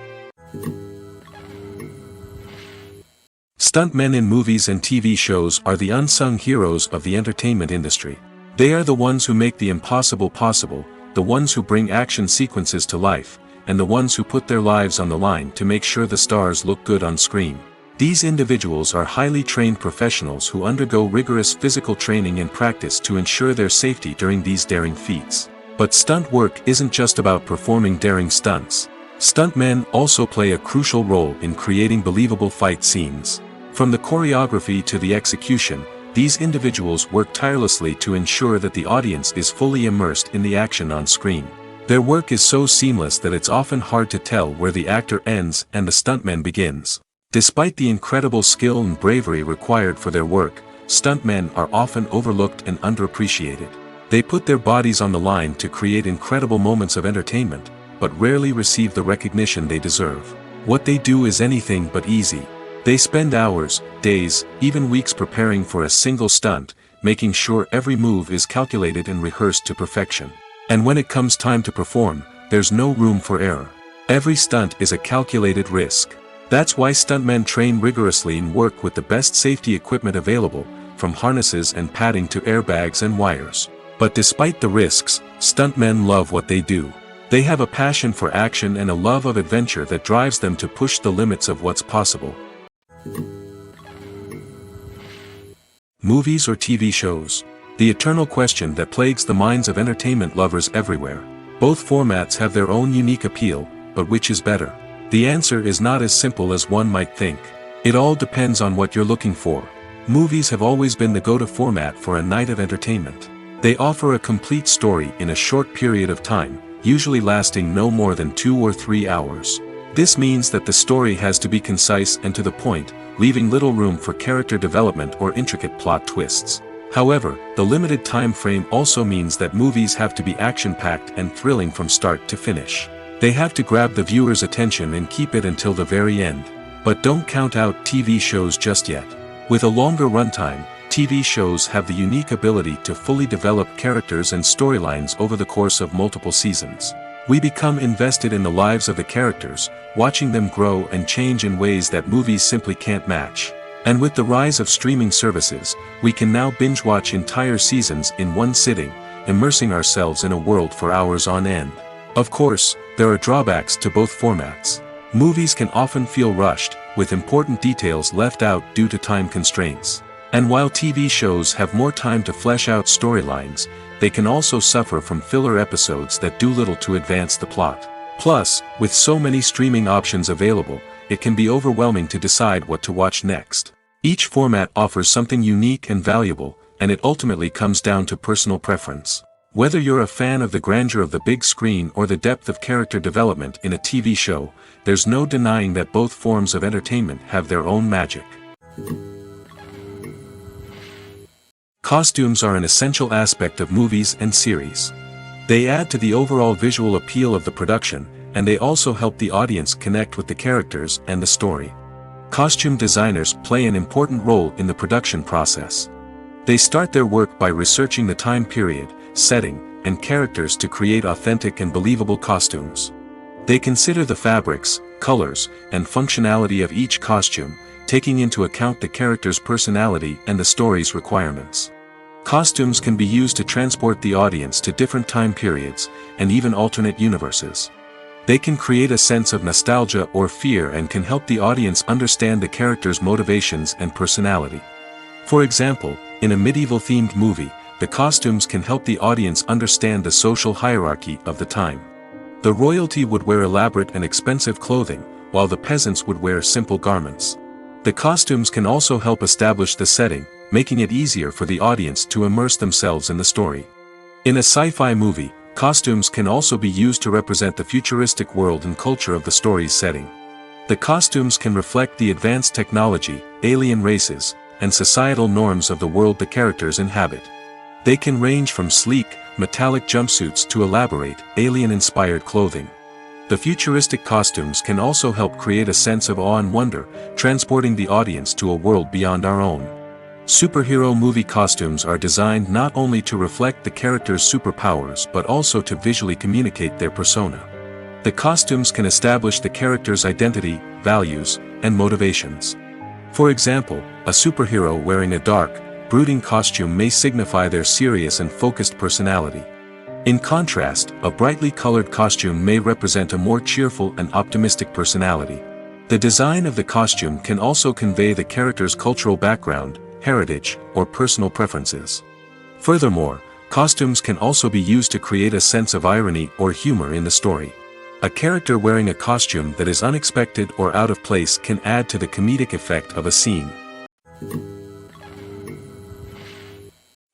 Stuntmen in movies and TV shows are the unsung heroes of the entertainment industry. They are the ones who make the impossible possible, the ones who bring action sequences to life, and the ones who put their lives on the line to make sure the stars look good on screen. These individuals are highly trained professionals who undergo rigorous physical training and practice to ensure their safety during these daring feats. But stunt work isn't just about performing daring stunts. Stuntmen also play a crucial role in creating believable fight scenes. From the choreography to the execution, these individuals work tirelessly to ensure that the audience is fully immersed in the action on screen. Their work is so seamless that it's often hard to tell where the actor ends and the stuntman begins. Despite the incredible skill and bravery required for their work, stuntmen are often overlooked and underappreciated. They put their bodies on the line to create incredible moments of entertainment, but rarely receive the recognition they deserve. What they do is anything but easy. They spend hours, days, even weeks preparing for a single stunt, making sure every move is calculated and rehearsed to perfection. And when it comes time to perform, there's no room for error. Every stunt is a calculated risk. That's why stuntmen train rigorously and work with the best safety equipment available, from harnesses and padding to airbags and wires. But despite the risks, stuntmen love what they do. They have a passion for action and a love of adventure that drives them to push the limits of what's possible. Movies or TV shows? The eternal question that plagues the minds of entertainment lovers everywhere. Both formats have their own unique appeal, but which is better? The answer is not as simple as one might think. It all depends on what you're looking for. Movies have always been the go-to format for a night of entertainment. They offer a complete story in a short period of time, usually lasting no more than 2 or 3 hours. This means that the story has to be concise and to the point, leaving little room for character development or intricate plot twists. However, the limited time frame also means that movies have to be action-packed and thrilling from start to finish. They have to grab the viewer's attention and keep it until the very end. But don't count out TV shows just yet. With a longer runtime, TV shows have the unique ability to fully develop characters and storylines over the course of multiple seasons. We become invested in the lives of the characters, watching them grow and change in ways that movies simply can't match. And with the rise of streaming services, we can now binge-watch entire seasons in one sitting, immersing ourselves in a world for hours on end. Of course, there are drawbacks to both formats. Movies can often feel rushed, with important details left out due to time constraints. And while TV shows have more time to flesh out storylines, they can also suffer from filler episodes that do little to advance the plot. Plus, with so many streaming options available, it can be overwhelming to decide what to watch next. Each format offers something unique and valuable, and it ultimately comes down to personal preference. Whether you're a fan of the grandeur of the big screen or the depth of character development in a TV show, there's no denying that both forms of entertainment have their own magic. Costumes are an essential aspect of movies and series. They add to the overall visual appeal of the production, and they also help the audience connect with the characters and the story. Costume designers play an important role in the production process. They start their work by researching the time period, setting, and characters to create authentic and believable costumes. They consider the fabrics, colors, and functionality of each costume, taking into account the character's personality and the story's requirements. Costumes can be used to transport the audience to different time periods, and even alternate universes. They can create a sense of nostalgia or fear and can help the audience understand the character's motivations and personality. For example, in a medieval-themed movie, the costumes can help the audience understand the social hierarchy of the time. The royalty would wear elaborate and expensive clothing, while the peasants would wear simple garments. The costumes can also help establish the setting, making it easier for the audience to immerse themselves in the story. In a sci-fi movie, costumes can also be used to represent the futuristic world and culture of the story's setting. The costumes can reflect the advanced technology, alien races, and societal norms of the world the characters inhabit. They can range from sleek, metallic jumpsuits to elaborate, alien-inspired clothing. The futuristic costumes can also help create a sense of awe and wonder, transporting the audience to a world beyond our own. Superhero movie costumes are designed not only to reflect the character's superpowers but also to visually communicate their persona. The costumes can establish the character's identity, values, and motivations. For example, a superhero wearing a dark, brooding costume may signify their serious and focused personality. In contrast, a brightly colored costume may represent a more cheerful and optimistic personality. The design of the costume can also convey the character's cultural background, heritage, or personal preferences. Furthermore, costumes can also be used to create a sense of irony or humor in the story. A character wearing a costume that is unexpected or out of place can add to the comedic effect of a scene.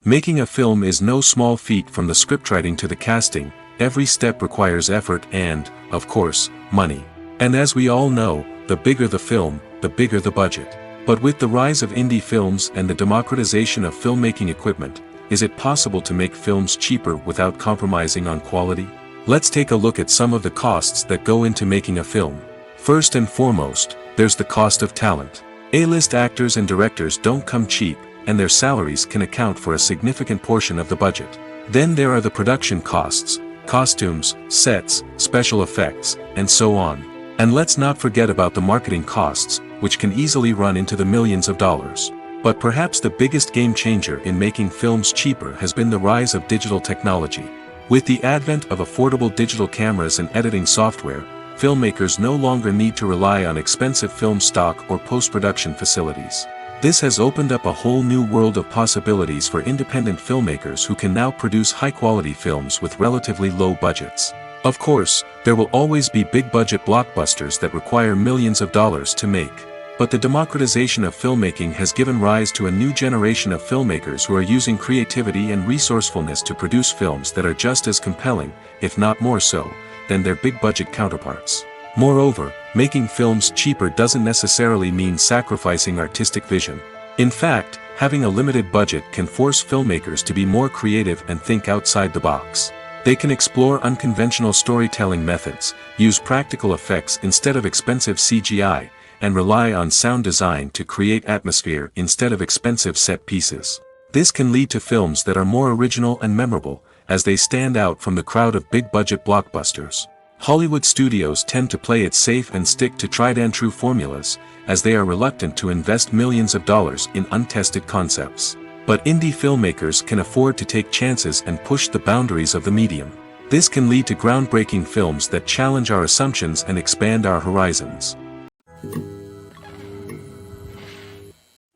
Making a film is no small feat. From the scriptwriting to the casting, every step requires effort and, of course, money. And as we all know, the bigger the film, the bigger the budget. But with the rise of indie films and the democratization of filmmaking equipment, is it possible to make films cheaper without compromising on quality? Let's take a look at some of the costs that go into making a film. First and foremost, there's the cost of talent. A-list actors and directors don't come cheap, and their salaries can account for a significant portion of the budget. Then there are the production costs, costumes, sets, special effects, and so on. And let's not forget about the marketing costs, which can easily run into the millions of dollars. But perhaps the biggest game changer in making films cheaper has been the rise of digital technology. With the advent of affordable digital cameras and editing software, filmmakers no longer need to rely on expensive film stock or post-production facilities. This has opened up a whole new world of possibilities for independent filmmakers who can now produce high-quality films with relatively low budgets. Of course, there will always be big-budget blockbusters that require millions of dollars to make. But the democratization of filmmaking has given rise to a new generation of filmmakers who are using creativity and resourcefulness to produce films that are just as compelling, if not more so, than their big-budget counterparts. Moreover, making films cheaper doesn't necessarily mean sacrificing artistic vision. In fact, having a limited budget can force filmmakers to be more creative and think outside the box. They can explore unconventional storytelling methods, use practical effects instead of expensive CGI, and rely on sound design to create atmosphere instead of expensive set pieces. This can lead to films that are more original and memorable, as they stand out from the crowd of big-budget blockbusters. Hollywood studios tend to play it safe and stick to tried-and-true formulas, as they are reluctant to invest millions of dollars in untested concepts. But indie filmmakers can afford to take chances and push the boundaries of the medium. This can lead to groundbreaking films that challenge our assumptions and expand our horizons.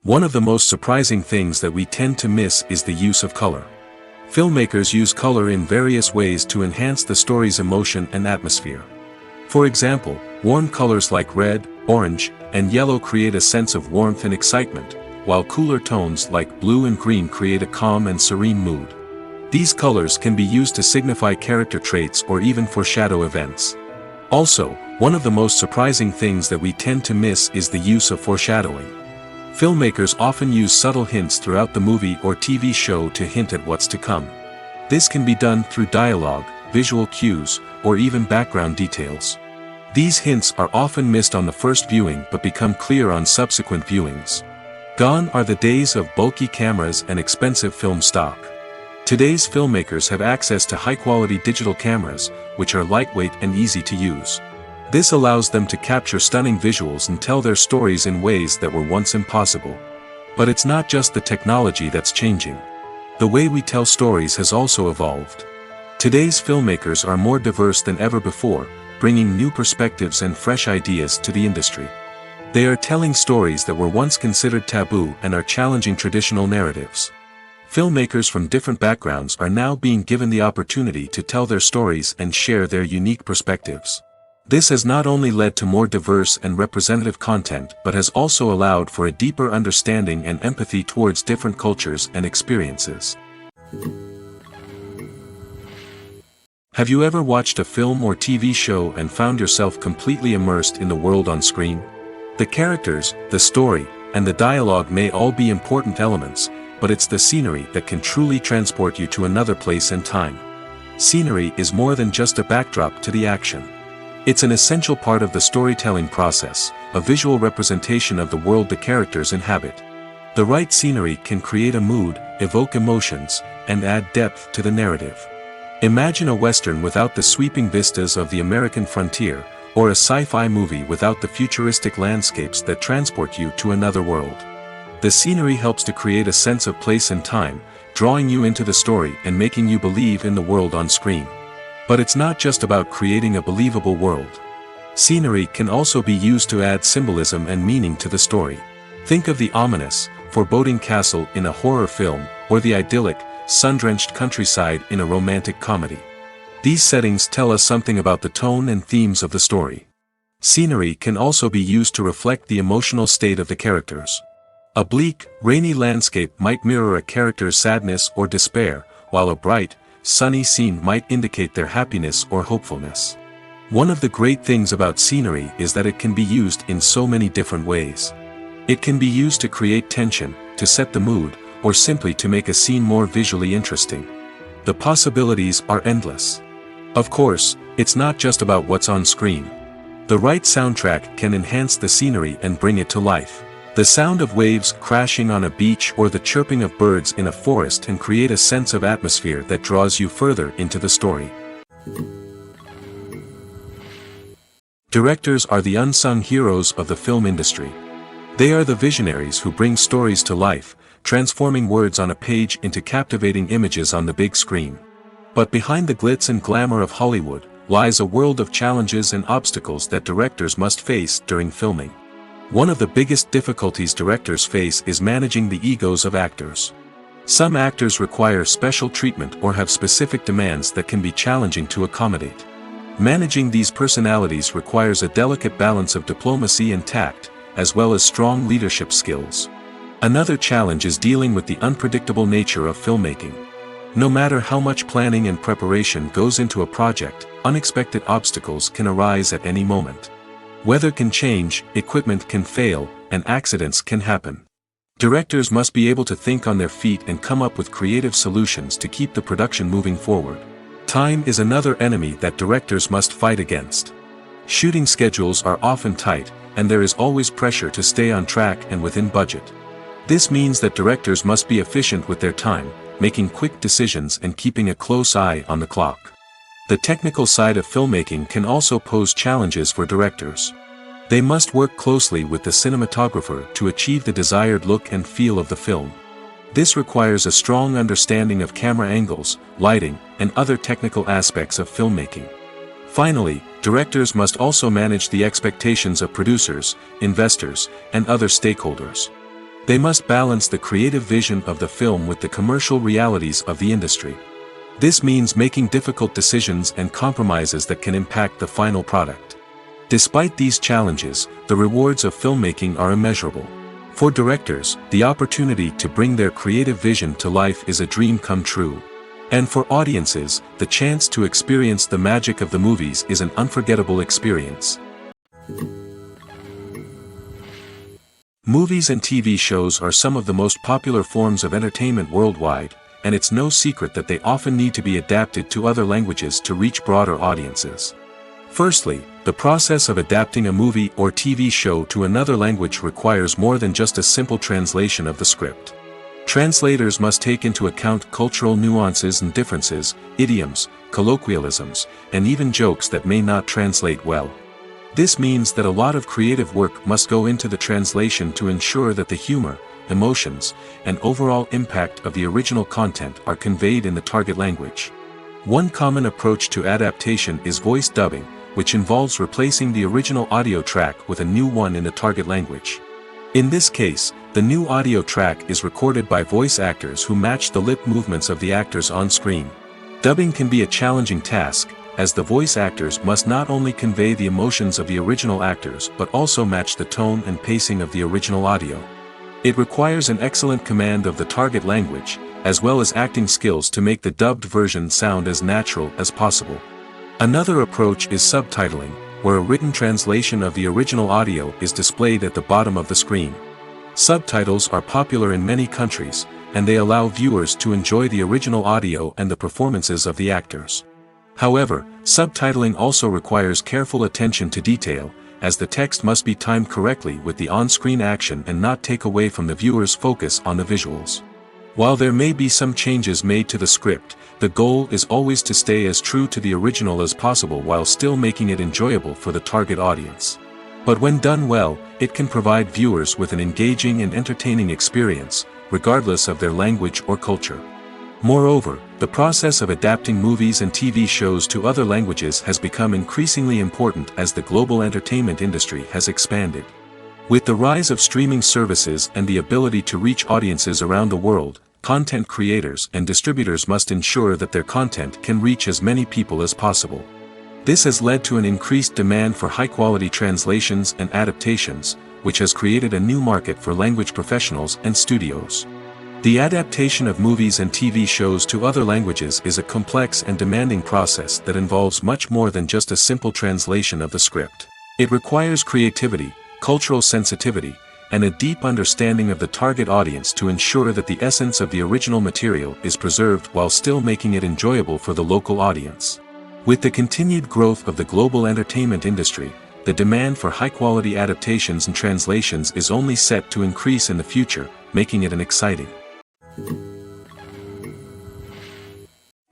One of the most surprising things that we tend to miss is the use of color. Filmmakers use color in various ways to enhance the story's emotion and atmosphere. For example, warm colors like red, orange, and yellow create a sense of warmth and excitement, while cooler tones like blue and green create a calm and serene mood. These colors can be used to signify character traits or even foreshadow events. Also, one of the most surprising things that we tend to miss is the use of foreshadowing. Filmmakers often use subtle hints throughout the movie or TV show to hint at what's to come. This can be done through dialogue, visual cues, or even background details. These hints are often missed on the first viewing but become clear on subsequent viewings. Gone are the days of bulky cameras and expensive film stock. Today's filmmakers have access to high-quality digital cameras, which are lightweight and easy to use. This allows them to capture stunning visuals and tell their stories in ways that were once impossible. But it's not just the technology that's changing. The way we tell stories has also evolved. Today's filmmakers are more diverse than ever before, bringing new perspectives and fresh ideas to the industry. They are telling stories that were once considered taboo and are challenging traditional narratives. Filmmakers from different backgrounds are now being given the opportunity to tell their stories and share their unique perspectives. This has not only led to more diverse and representative content but has also allowed for a deeper understanding and empathy towards different cultures and experiences. Have you ever watched a film or TV show and found yourself completely immersed in the world on screen? The characters, the story, and the dialogue may all be important elements, but it's the scenery that can truly transport you to another place and time. Scenery is more than just a backdrop to the action. It's an essential part of the storytelling process, a visual representation of the world the characters inhabit. The right scenery can create a mood, evoke emotions, and add depth to the narrative. Imagine a Western without the sweeping vistas of the American frontier, or a sci-fi movie without the futuristic landscapes that transport you to another world. The scenery helps to create a sense of place and time, drawing you into the story and making you believe in the world on screen. But it's not just about creating a believable world. Scenery can also be used to add symbolism and meaning to the story. Think of the ominous, foreboding castle in a horror film, or the idyllic, sun-drenched countryside in a romantic comedy. These settings tell us something about the tone and themes of the story. Scenery can also be used to reflect the emotional state of the characters. A bleak, rainy landscape might mirror a character's sadness or despair, while a bright, sunny scene might indicate their happiness or hopefulness. One of the great things about scenery is that it can be used in so many different ways. It can be used to create tension, to set the mood, or simply to make a scene more visually interesting. The possibilities are endless. Of course, it's not just about what's on screen. The right soundtrack can enhance the scenery and bring it to life. The sound of waves crashing on a beach or the chirping of birds in a forest can create a sense of atmosphere that draws you further into the story. Directors are the unsung heroes of the film industry. They are the visionaries who bring stories to life, transforming words on a page into captivating images on the big screen. But behind the glitz and glamour of Hollywood lies a world of challenges and obstacles that directors must face during filming. One of the biggest difficulties directors face is managing the egos of actors. Some actors require special treatment or have specific demands that can be challenging to accommodate. Managing these personalities requires a delicate balance of diplomacy and tact, as well as strong leadership skills. Another challenge is dealing with the unpredictable nature of filmmaking. No matter how much planning and preparation goes into a project, unexpected obstacles can arise at any moment. Weather can change, equipment can fail, and accidents can happen. Directors must be able to think on their feet and come up with creative solutions to keep the production moving forward. Time is another enemy that directors must fight against. Shooting schedules are often tight, and there is always pressure to stay on track and within budget. This means that directors must be efficient with their time, making quick decisions and keeping a close eye on the clock. The technical side of filmmaking can also pose challenges for directors. They must work closely with the cinematographer to achieve the desired look and feel of the film. This requires a strong understanding of camera angles, lighting, and other technical aspects of filmmaking. Finally, directors must also manage the expectations of producers, investors, and other stakeholders. They must balance the creative vision of the film with the commercial realities of the industry. This means making difficult decisions and compromises that can impact the final product. Despite these challenges, the rewards of filmmaking are immeasurable. For directors, the opportunity to bring their creative vision to life is a dream come true. And for audiences, the chance to experience the magic of the movies is an unforgettable experience. Movies and TV shows are some of the most popular forms of entertainment worldwide, and it's no secret that they often need to be adapted to other languages to reach broader audiences. Firstly, the process of adapting a movie or TV show to another language requires more than just a simple translation of the script. Translators must take into account cultural nuances and differences, idioms, colloquialisms, and even jokes that may not translate well. This means that a lot of creative work must go into the translation to ensure that the humor, emotions, and overall impact of the original content are conveyed in the target language. One common approach to adaptation is voice dubbing, which involves replacing the original audio track with a new one in the target language. In this case, the new audio track is recorded by voice actors who match the lip movements of the actors on screen. Dubbing can be a challenging task, as the voice actors must not only convey the emotions of the original actors but also match the tone and pacing of the original audio. It requires an excellent command of the target language, as well as acting skills to make the dubbed version sound as natural as possible. Another approach is subtitling, where a written translation of the original audio is displayed at the bottom of the screen. Subtitles are popular in many countries, and they allow viewers to enjoy the original audio and the performances of the actors. However, subtitling also requires careful attention to detail, as the text must be timed correctly with the on-screen action and not take away from the viewer's focus on the visuals. While there may be some changes made to the script, the goal is always to stay as true to the original as possible while still making it enjoyable for the target audience. But when done well, it can provide viewers with an engaging and entertaining experience, regardless of their language or culture. Moreover, the process of adapting movies and TV shows to other languages has become increasingly important as the global entertainment industry has expanded. With the rise of streaming services and the ability to reach audiences around the world, content creators and distributors must ensure that their content can reach as many people as possible. This has led to an increased demand for high-quality translations and adaptations, which has created a new market for language professionals and studios. The adaptation of movies and TV shows to other languages is a complex and demanding process that involves much more than just a simple translation of the script. It requires creativity, cultural sensitivity, and a deep understanding of the target audience to ensure that the essence of the original material is preserved while still making it enjoyable for the local audience. With the continued growth of the global entertainment industry, the demand for high-quality adaptations and translations is only set to increase in the future, making it an exciting.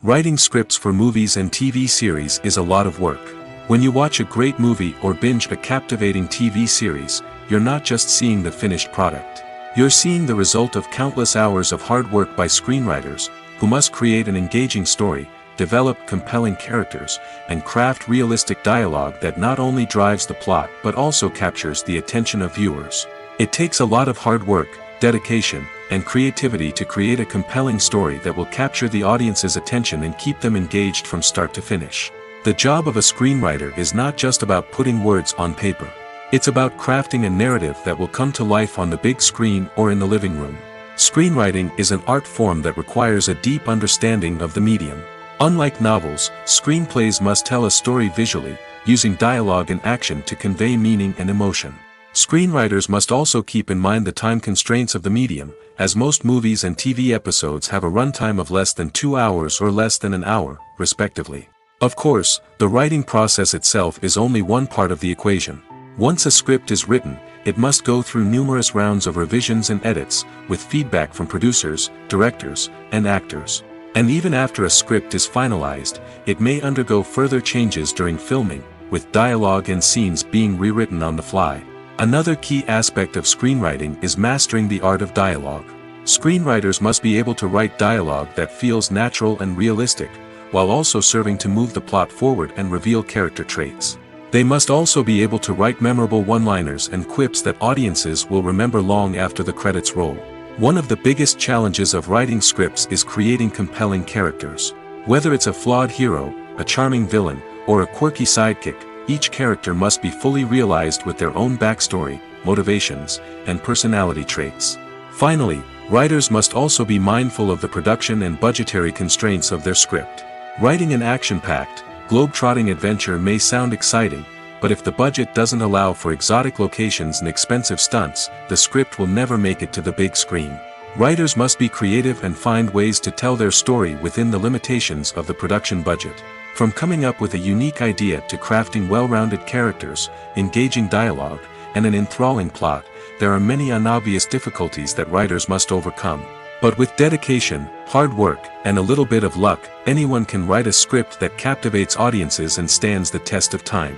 Writing scripts for movies and TV series is a lot of work. When you watch a great movie or binge a captivating TV series, you're not just seeing the finished product. You're seeing the result of countless hours of hard work by screenwriters, who must create an engaging story, develop compelling characters, and craft realistic dialogue that not only drives the plot but also captures the attention of viewers. It takes a lot of hard work, dedication, and creativity to create a compelling story that will capture the audience's attention and keep them engaged from start to finish. The job of a screenwriter is not just about putting words on paper. It's about crafting a narrative that will come to life on the big screen or in the living room. Screenwriting is an art form that requires a deep understanding of the medium. Unlike novels, screenplays must tell a story visually, using dialogue and action to convey meaning and emotion. Screenwriters must also keep in mind the time constraints of the medium, as most movies and TV episodes have a runtime of less than 2 hours or less than an hour, respectively. Of course, the writing process itself is only one part of the equation. Once a script is written, it must go through numerous rounds of revisions and edits, with feedback from producers, directors, and actors. And even after a script is finalized, it may undergo further changes during filming, with dialogue and scenes being rewritten on the fly. Another key aspect of screenwriting is mastering the art of dialogue. Screenwriters must be able to write dialogue that feels natural and realistic, while also serving to move the plot forward and reveal character traits. They must also be able to write memorable one-liners and quips that audiences will remember long after the credits roll. One of the biggest challenges of writing scripts is creating compelling characters. Whether it's a flawed hero, a charming villain, or a quirky sidekick, each character must be fully realized with their own backstory, motivations, and personality traits. Finally, writers must also be mindful of the production and budgetary constraints of their script. Writing an action-packed, globe-trotting adventure may sound exciting, but if the budget doesn't allow for exotic locations and expensive stunts, the script will never make it to the big screen. Writers must be creative and find ways to tell their story within the limitations of the production budget. From coming up with a unique idea to crafting well-rounded characters, engaging dialogue, and an enthralling plot, there are many unobvious difficulties that writers must overcome. But with dedication, hard work, and a little bit of luck, anyone can write a script that captivates audiences and stands the test of time.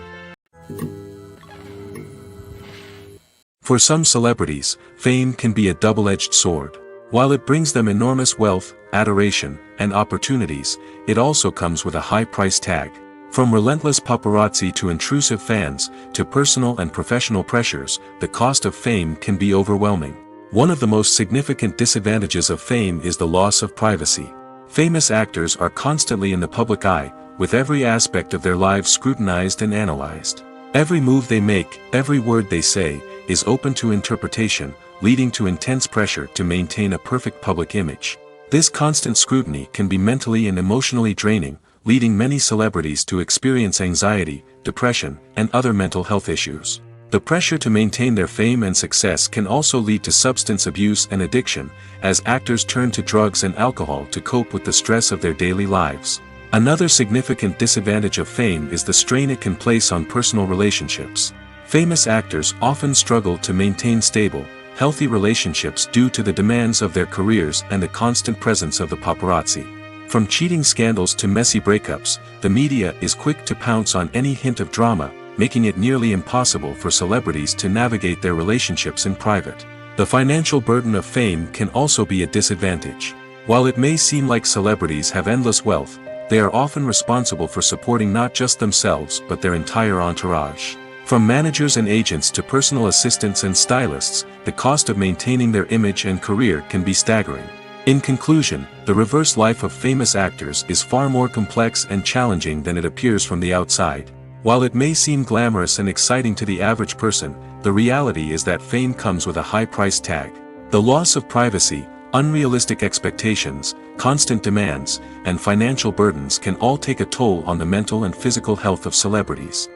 For some celebrities, fame can be a double-edged sword. While it brings them enormous wealth, adoration, and opportunities, it also comes with a high price tag. From relentless paparazzi to intrusive fans, to personal and professional pressures, the cost of fame can be overwhelming. One of the most significant disadvantages of fame is the loss of privacy. Famous actors are constantly in the public eye, with every aspect of their lives scrutinized and analyzed. Every move they make, every word they say, is open to interpretation, leading to intense pressure to maintain a perfect public image. This constant scrutiny can be mentally and emotionally draining, leading many celebrities to experience anxiety, depression, and other mental health issues. The pressure to maintain their fame and success can also lead to substance abuse and addiction, as actors turn to drugs and alcohol to cope with the stress of their daily lives. Another significant disadvantage of fame is the strain it can place on personal relationships. Famous actors often struggle to maintain stable, healthy relationships due to the demands of their careers and the constant presence of the paparazzi. From cheating scandals to messy breakups, the media is quick to pounce on any hint of drama, making it nearly impossible for celebrities to navigate their relationships in private. The financial burden of fame can also be a disadvantage. While it may seem like celebrities have endless wealth, they are often responsible for supporting not just themselves but their entire entourage. From managers and agents to personal assistants and stylists, the cost of maintaining their image and career can be staggering. In conclusion, the reverse life of famous actors is far more complex and challenging than it appears from the outside. While it may seem glamorous and exciting to the average person, the reality is that fame comes with a high price tag. The loss of privacy, unrealistic expectations, constant demands, and financial burdens can all take a toll on the mental and physical health of celebrities.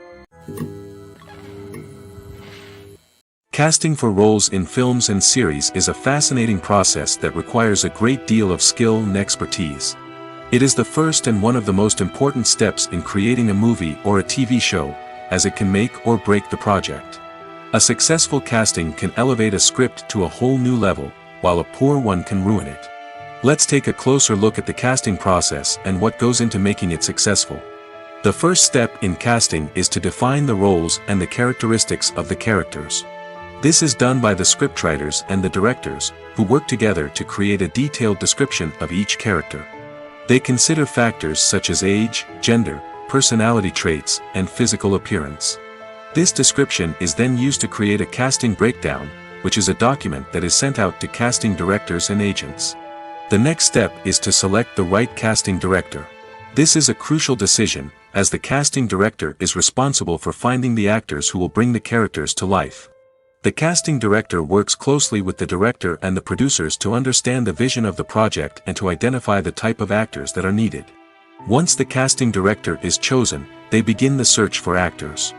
Casting for roles in films and series is a fascinating process that requires a great deal of skill and expertise. It is the first and one of the most important steps in creating a movie or a TV show, as it can make or break the project. A successful casting can elevate a script to a whole new level, while a poor one can ruin it. Let's take a closer look at the casting process and what goes into making it successful. The first step in casting is to define the roles and the characteristics of the characters. This is done by the scriptwriters and the directors, who work together to create a detailed description of each character. They consider factors such as age, gender, personality traits, and physical appearance. This description is then used to create a casting breakdown, which is a document that is sent out to casting directors and agents. The next step is to select the right casting director. This is a crucial decision, as the casting director is responsible for finding the actors who will bring the characters to life. The casting director works closely with the director and the producers to understand the vision of the project and to identify the type of actors that are needed. Once the casting director is chosen, they begin the search for actors.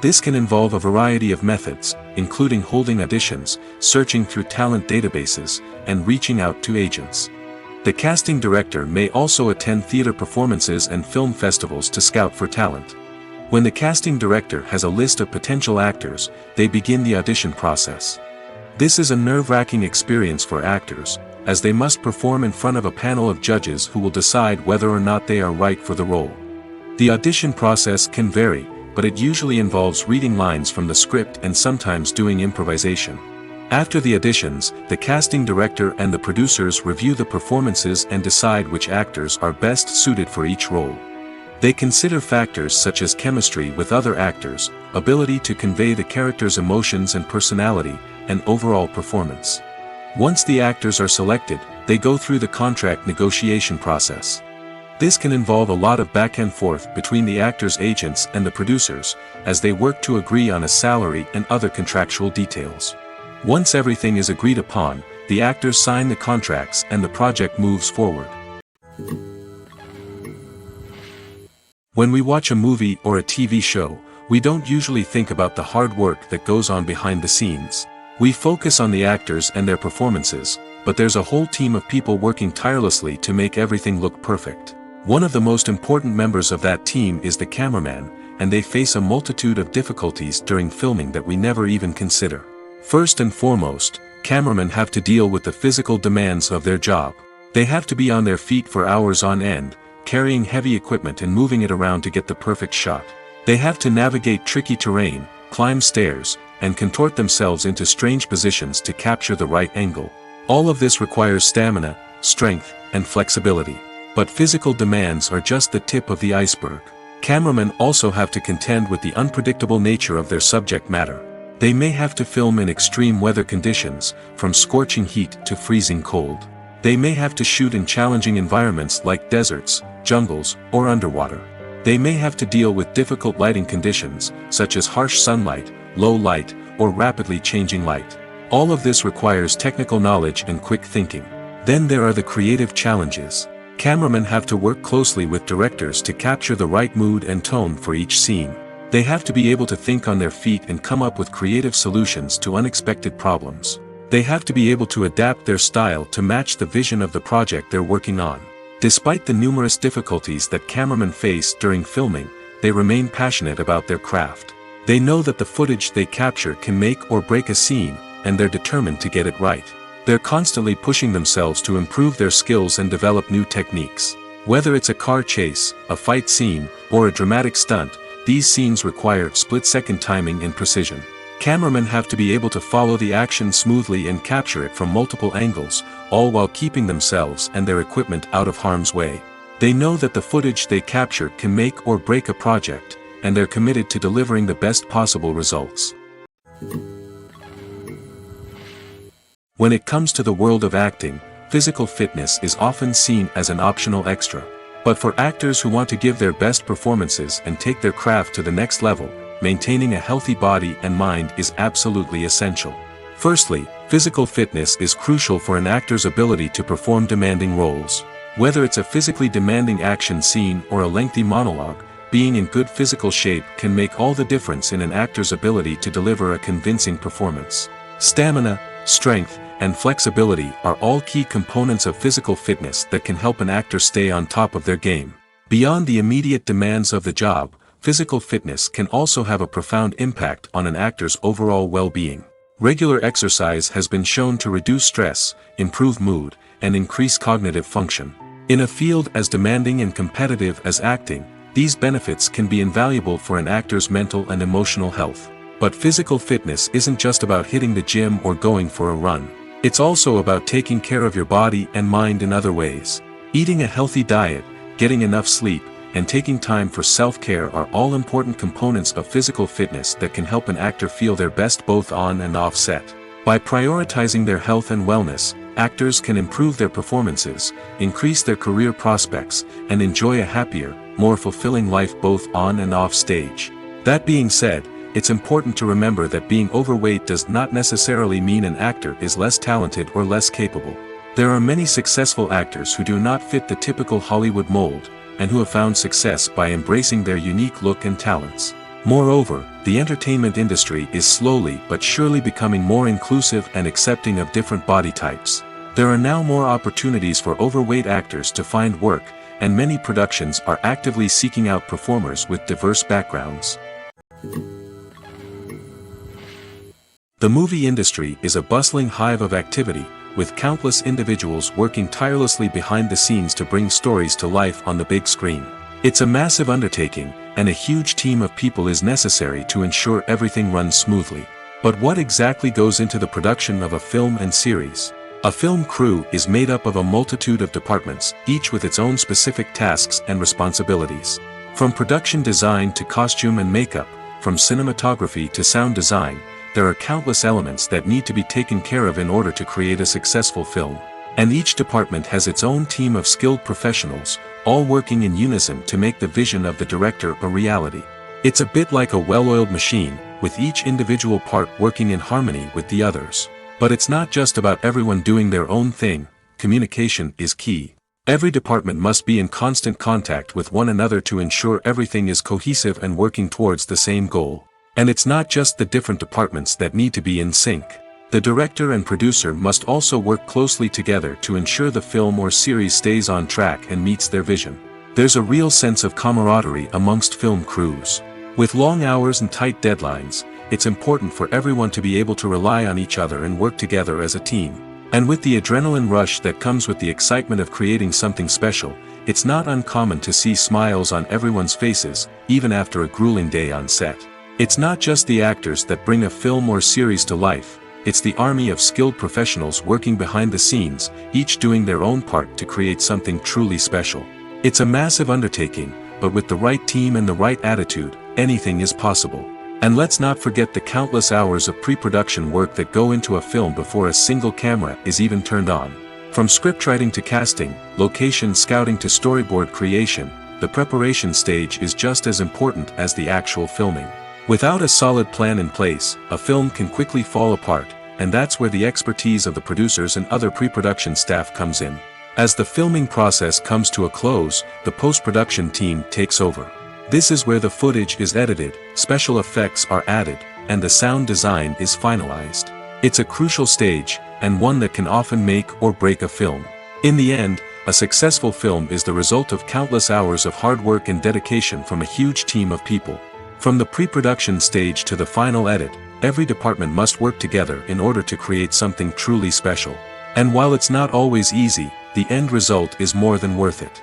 This can involve a variety of methods, including holding auditions, searching through talent databases, and reaching out to agents. The casting director may also attend theater performances and film festivals to scout for talent. When the casting director has a list of potential actors, they begin the audition process. This is a nerve-wracking experience for actors, as they must perform in front of a panel of judges who will decide whether or not they are right for the role. The audition process can vary, but it usually involves reading lines from the script and sometimes doing improvisation. After the auditions, the casting director and the producers review the performances and decide which actors are best suited for each role. They consider factors such as chemistry with other actors, ability to convey the character's emotions and personality, and overall performance. Once the actors are selected, they go through the contract negotiation process. This can involve a lot of back and forth between the actors' agents and the producers, as they work to agree on a salary and other contractual details. Once everything is agreed upon, the actors sign the contracts and the project moves forward. When we watch a movie or a TV show, we don't usually think about the hard work that goes on behind the scenes. We focus on the actors and their performances, but there's a whole team of people working tirelessly to make everything look perfect. One of the most important members of that team is the cameraman, and they face a multitude of difficulties during filming that we never even consider. First and foremost, cameramen have to deal with the physical demands of their job. They have to be on their feet for hours on end, carrying heavy equipment and moving it around to get the perfect shot. They have to navigate tricky terrain, climb stairs, and contort themselves into strange positions to capture the right angle. All of this requires stamina, strength, and flexibility. But physical demands are just the tip of the iceberg. Cameramen also have to contend with the unpredictable nature of their subject matter. They may have to film in extreme weather conditions, from scorching heat to freezing cold. They may have to shoot in challenging environments like deserts, jungles, or underwater. They may have to deal with difficult lighting conditions, such as harsh sunlight, low light, or rapidly changing light. All of this requires technical knowledge and quick thinking. Then there are the creative challenges. Cameramen have to work closely with directors to capture the right mood and tone for each scene. They have to be able to think on their feet and come up with creative solutions to unexpected problems. They have to be able to adapt their style to match the vision of the project they're working on. Despite the numerous difficulties that cameramen face during filming, they remain passionate about their craft. They know that the footage they capture can make or break a scene, and they're determined to get it right. They're constantly pushing themselves to improve their skills and develop new techniques. Whether it's a car chase, a fight scene, or a dramatic stunt, these scenes require split-second timing and precision. Cameramen have to be able to follow the action smoothly and capture it from multiple angles, all while keeping themselves and their equipment out of harm's way. They know that the footage they capture can make or break a project, and they're committed to delivering the best possible results. When it comes to the world of acting, physical fitness is often seen as an optional extra. But for actors who want to give their best performances and take their craft to the next level, maintaining a healthy body and mind is absolutely essential. Firstly, physical fitness is crucial for an actor's ability to perform demanding roles. Whether it's a physically demanding action scene or a lengthy monologue, being in good physical shape can make all the difference in an actor's ability to deliver a convincing performance. Stamina, strength, and flexibility are all key components of physical fitness that can help an actor stay on top of their game. Beyond the immediate demands of the job, physical fitness can also have a profound impact on an actor's overall well-being. Regular exercise has been shown to reduce stress, improve mood, and increase cognitive function. In a field as demanding and competitive as acting, these benefits can be invaluable for an actor's mental and emotional health. But physical fitness isn't just about hitting the gym or going for a run. It's also about taking care of your body and mind in other ways. Eating a healthy diet, getting enough sleep, and taking time for self-care are all important components of physical fitness that can help an actor feel their best both on and off set. By prioritizing their health and wellness, actors can improve their performances, increase their career prospects, and enjoy a happier, more fulfilling life both on and off stage. That being said, it's important to remember that being overweight does not necessarily mean an actor is less talented or less capable. There are many successful actors who do not fit the typical Hollywood mold, and who have found success by embracing their unique look and talents. Moreover, the entertainment industry is slowly but surely becoming more inclusive and accepting of different body types. There are now more opportunities for overweight actors to find work, and many productions are actively seeking out performers with diverse backgrounds. The movie industry is a bustling hive of activity, with countless individuals working tirelessly behind the scenes to bring stories to life on the big screen. It's a massive undertaking, and a huge team of people is necessary to ensure everything runs smoothly. But what exactly goes into the production of a film and series? A film crew is made up of a multitude of departments, each with its own specific tasks and responsibilities. From production design to costume and makeup, from cinematography to sound design, there are countless elements that need to be taken care of in order to create a successful film. And each department has its own team of skilled professionals, all working in unison to make the vision of the director a reality. It's a bit like a well-oiled machine, with each individual part working in harmony with the others. But it's not just about everyone doing their own thing. Communication is key. Every department must be in constant contact with one another to ensure everything is cohesive and working towards the same goal. And it's not just the different departments that need to be in sync. The director and producer must also work closely together to ensure the film or series stays on track and meets their vision. There's a real sense of camaraderie amongst film crews. With long hours and tight deadlines, it's important for everyone to be able to rely on each other and work together as a team. And with the adrenaline rush that comes with the excitement of creating something special, it's not uncommon to see smiles on everyone's faces, even after a grueling day on set. It's not just the actors that bring a film or series to life, it's the army of skilled professionals working behind the scenes, each doing their own part to create something truly special. It's a massive undertaking, but with the right team and the right attitude, anything is possible. And let's not forget the countless hours of pre-production work that go into a film before a single camera is even turned on. From scriptwriting to casting, location scouting to storyboard creation, the preparation stage is just as important as the actual filming. Without a solid plan in place, a film can quickly fall apart, and that's where the expertise of the producers and other pre-production staff comes in. As the filming process comes to a close, the post-production team takes over. This is where the footage is edited, special effects are added, and the sound design is finalized. It's a crucial stage, and one that can often make or break a film. In the end, a successful film is the result of countless hours of hard work and dedication from a huge team of people. From the pre-production stage to the final edit, every department must work together in order to create something truly special. And while it's not always easy, the end result is more than worth it.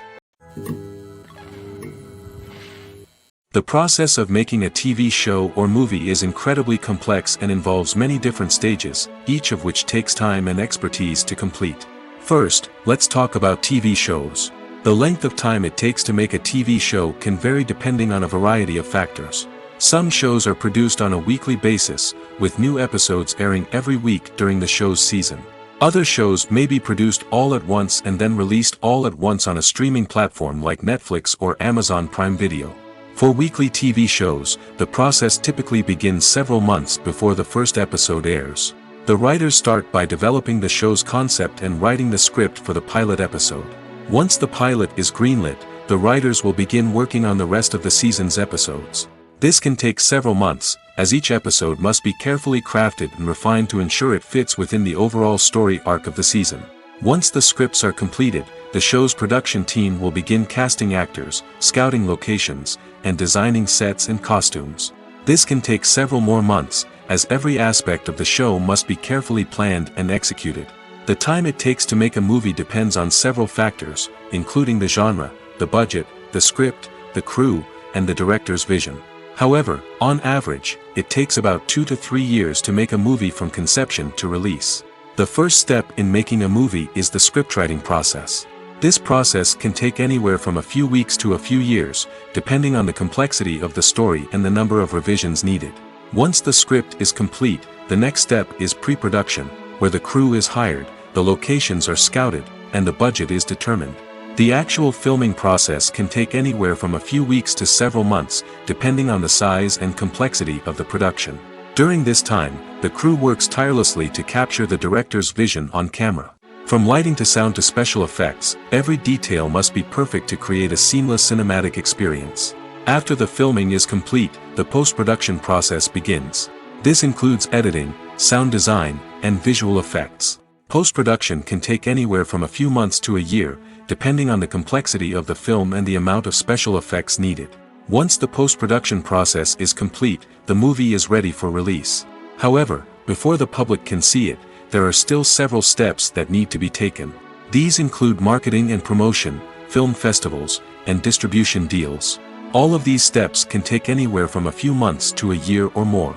The process of making a TV show or movie is incredibly complex and involves many different stages, each of which takes time and expertise to complete. First, let's talk about TV shows. The length of time it takes to make a TV show can vary depending on a variety of factors. Some shows are produced on a weekly basis, with new episodes airing every week during the show's season. Other shows may be produced all at once and then released all at once on a streaming platform like Netflix or Amazon Prime Video. For weekly TV shows, the process typically begins several months before the first episode airs. The writers start by developing the show's concept and writing the script for the pilot episode. Once the pilot is greenlit, the writers will begin working on the rest of the season's episodes. This can take several months, as each episode must be carefully crafted and refined to ensure it fits within the overall story arc of the season. Once the scripts are completed, the show's production team will begin casting actors, scouting locations, and designing sets and costumes. This can take several more months, as every aspect of the show must be carefully planned and executed. The time it takes to make a movie depends on several factors, including the genre, the budget, the script, the crew, and the director's vision. However, on average, it takes about 2 to 3 years to make a movie from conception to release. The first step in making a movie is the scriptwriting process. This process can take anywhere from a few weeks to a few years, depending on the complexity of the story and the number of revisions needed. Once the script is complete, the next step is pre-production, where the crew is hired, the locations are scouted, and the budget is determined. The actual filming process can take anywhere from a few weeks to several months, depending on the size and complexity of the production. During this time, the crew works tirelessly to capture the director's vision on camera. From lighting to sound to special effects, every detail must be perfect to create a seamless cinematic experience. After the filming is complete, the post-production process begins. This includes editing, sound design, and visual effects. Post-production can take anywhere from a few months to a year, depending on the complexity of the film and the amount of special effects needed. Once the post-production process is complete, the movie is ready for release. However, before the public can see it, there are still several steps that need to be taken. These include marketing and promotion, film festivals, and distribution deals. All of these steps can take anywhere from a few months to a year or more.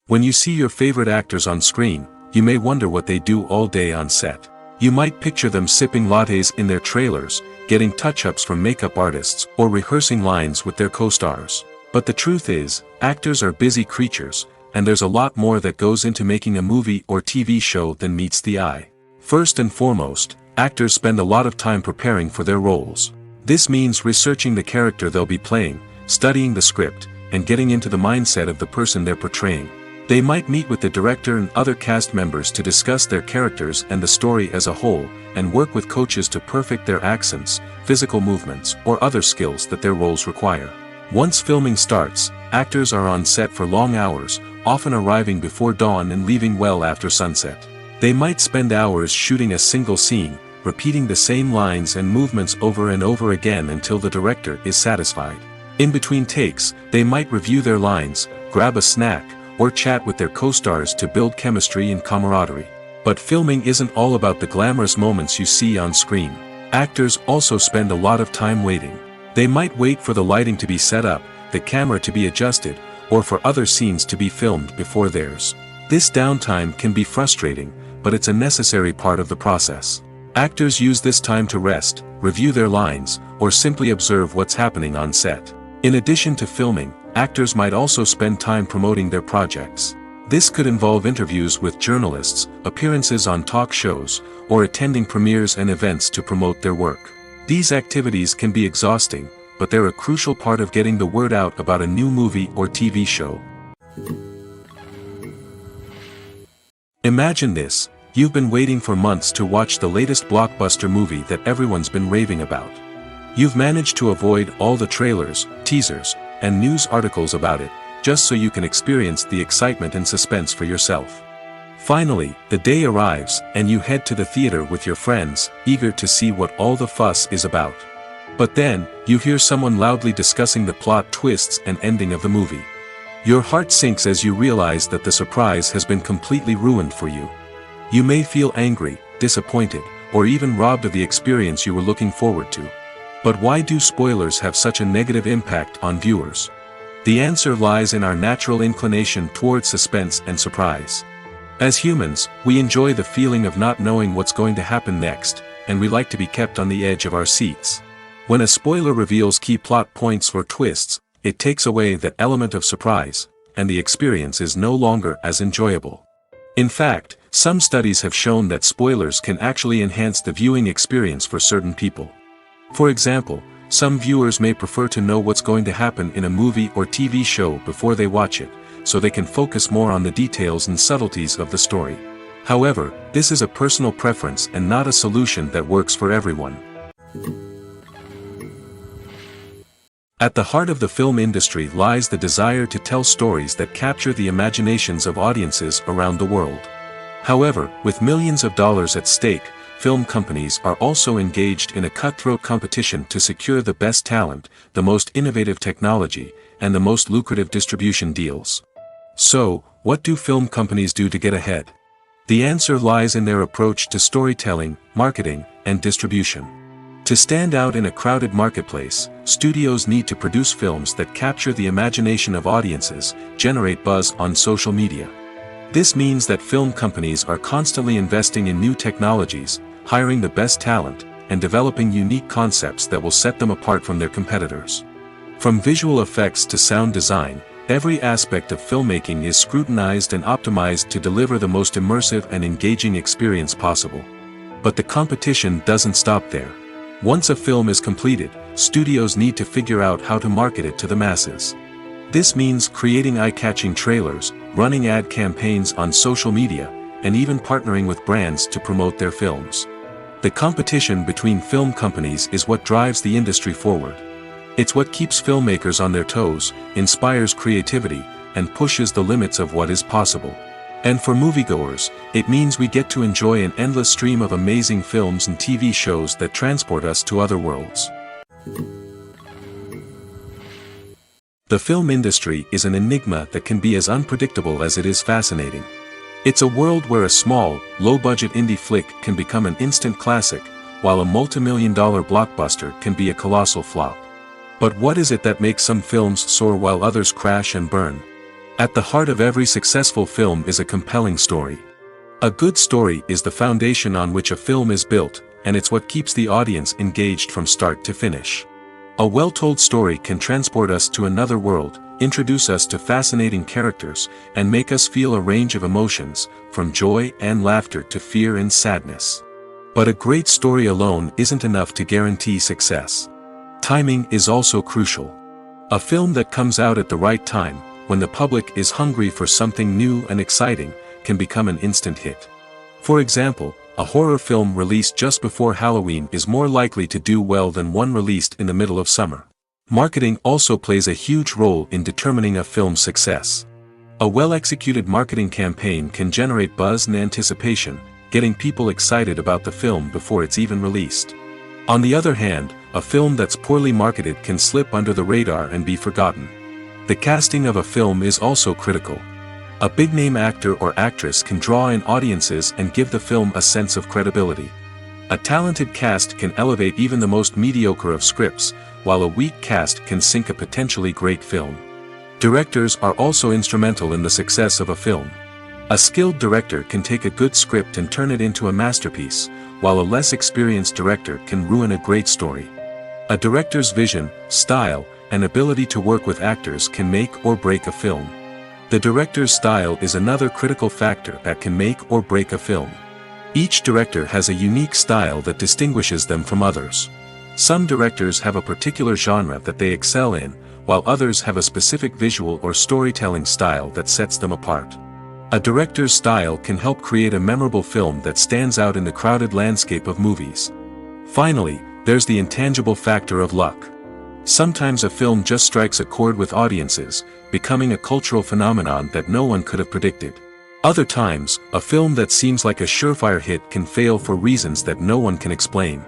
When you see your favorite actors on screen, you may wonder what they do all day on set. You might picture them sipping lattes in their trailers, getting touch-ups from makeup artists, or rehearsing lines with their co-stars. But the truth is, actors are busy creatures, and there's a lot more that goes into making a movie or TV show than meets the eye. First and foremost, actors spend a lot of time preparing for their roles. This means researching the character they'll be playing, studying the script, and getting into the mindset of the person they're portraying. They might meet with the director and other cast members to discuss their characters and the story as a whole, and work with coaches to perfect their accents, physical movements, or other skills that their roles require. Once filming starts, actors are on set for long hours, often arriving before dawn and leaving well after sunset. They might spend hours shooting a single scene, repeating the same lines and movements over and over again until the director is satisfied. In between takes, they might review their lines, grab a snack, or chat with their co-stars to build chemistry and camaraderie. But filming isn't all about the glamorous moments you see on screen. Actors also spend a lot of time waiting. They might wait for the lighting to be set up, the camera to be adjusted, or for other scenes to be filmed before theirs. This downtime can be frustrating, but it's a necessary part of the process. Actors use this time to rest, review their lines, or simply observe what's happening on set. In addition to filming, actors might also spend time promoting their projects. This could involve interviews with journalists, appearances on talk shows, or attending premieres and events to promote their work. These activities can be exhausting, but they're a crucial part of getting the word out about a new movie or TV show. Imagine this: you've been waiting for months to watch the latest blockbuster movie that everyone's been raving about. You've managed to avoid all the trailers, teasers, and news articles about it, just so you can experience the excitement and suspense for yourself. Finally, the day arrives, and you head to the theater with your friends, eager to see what all the fuss is about. But then, you hear someone loudly discussing the plot twists and ending of the movie. Your heart sinks as you realize that the surprise has been completely ruined for you. You may feel angry, disappointed, or even robbed of the experience you were looking forward to. But why do spoilers have such a negative impact on viewers? The answer lies in our natural inclination toward suspense and surprise. As humans, we enjoy the feeling of not knowing what's going to happen next, and we like to be kept on the edge of our seats. When a spoiler reveals key plot points or twists, it takes away that element of surprise, and the experience is no longer as enjoyable. In fact, some studies have shown that spoilers can actually enhance the viewing experience for certain people. For example, some viewers may prefer to know what's going to happen in a movie or TV show before they watch it, so they can focus more on the details and subtleties of the story. However, this is a personal preference and not a solution that works for everyone. At the heart of the film industry lies the desire to tell stories that capture the imaginations of audiences around the world. However, with millions of dollars at stake, film companies are also engaged in a cutthroat competition to secure the best talent, the most innovative technology, and the most lucrative distribution deals. So, what do film companies do to get ahead? The answer lies in their approach to storytelling, marketing, and distribution. To stand out in a crowded marketplace, studios need to produce films that capture the imagination of audiences, generate buzz on social media. This means that film companies are constantly investing in new technologies, hiring the best talent, and developing unique concepts that will set them apart from their competitors. From visual effects to sound design, every aspect of filmmaking is scrutinized and optimized to deliver the most immersive and engaging experience possible. But the competition doesn't stop there. Once a film is completed, studios need to figure out how to market it to the masses. This means creating eye-catching trailers, running ad campaigns on social media, and even partnering with brands to promote their films. The competition between film companies is what drives the industry forward. It's what keeps filmmakers on their toes, inspires creativity, and pushes the limits of what is possible. And for moviegoers, it means we get to enjoy an endless stream of amazing films and TV shows that transport us to other worlds. The film industry is an enigma that can be as unpredictable as it is fascinating. It's a world where a small, low-budget indie flick can become an instant classic, while a multi-million-dollar blockbuster can be a colossal flop. But what is it that makes some films soar while others crash and burn? At the heart of every successful film is a compelling story. A good story is the foundation on which a film is built, and it's what keeps the audience engaged from start to finish. A well-told story can transport us to another world, introduce us to fascinating characters, and make us feel a range of emotions, from joy and laughter to fear and sadness. But a great story alone isn't enough to guarantee success. Timing is also crucial. A film that comes out at the right time, when the public is hungry for something new and exciting, can become an instant hit. For example, a horror film released just before Halloween is more likely to do well than one released in the middle of summer. Marketing also plays a huge role in determining a film's success. A well-executed marketing campaign can generate buzz and anticipation, getting people excited about the film before it's even released. On the other hand, a film that's poorly marketed can slip under the radar and be forgotten. The casting of a film is also critical. A big-name actor or actress can draw in audiences and give the film a sense of credibility. A talented cast can elevate even the most mediocre of scripts, while a weak cast can sink a potentially great film. Directors are also instrumental in the success of a film. A skilled director can take a good script and turn it into a masterpiece, while a less experienced director can ruin a great story. A director's vision, style, and ability to work with actors can make or break a film. The director's style is another critical factor that can make or break a film. Each director has a unique style that distinguishes them from others. Some directors have a particular genre that they excel in, while others have a specific visual or storytelling style that sets them apart. A director's style can help create a memorable film that stands out in the crowded landscape of movies. Finally, there's the intangible factor of luck. Sometimes a film just strikes a chord with audiences, becoming a cultural phenomenon that no one could have predicted. Other times, a film that seems like a surefire hit can fail for reasons that no one can explain.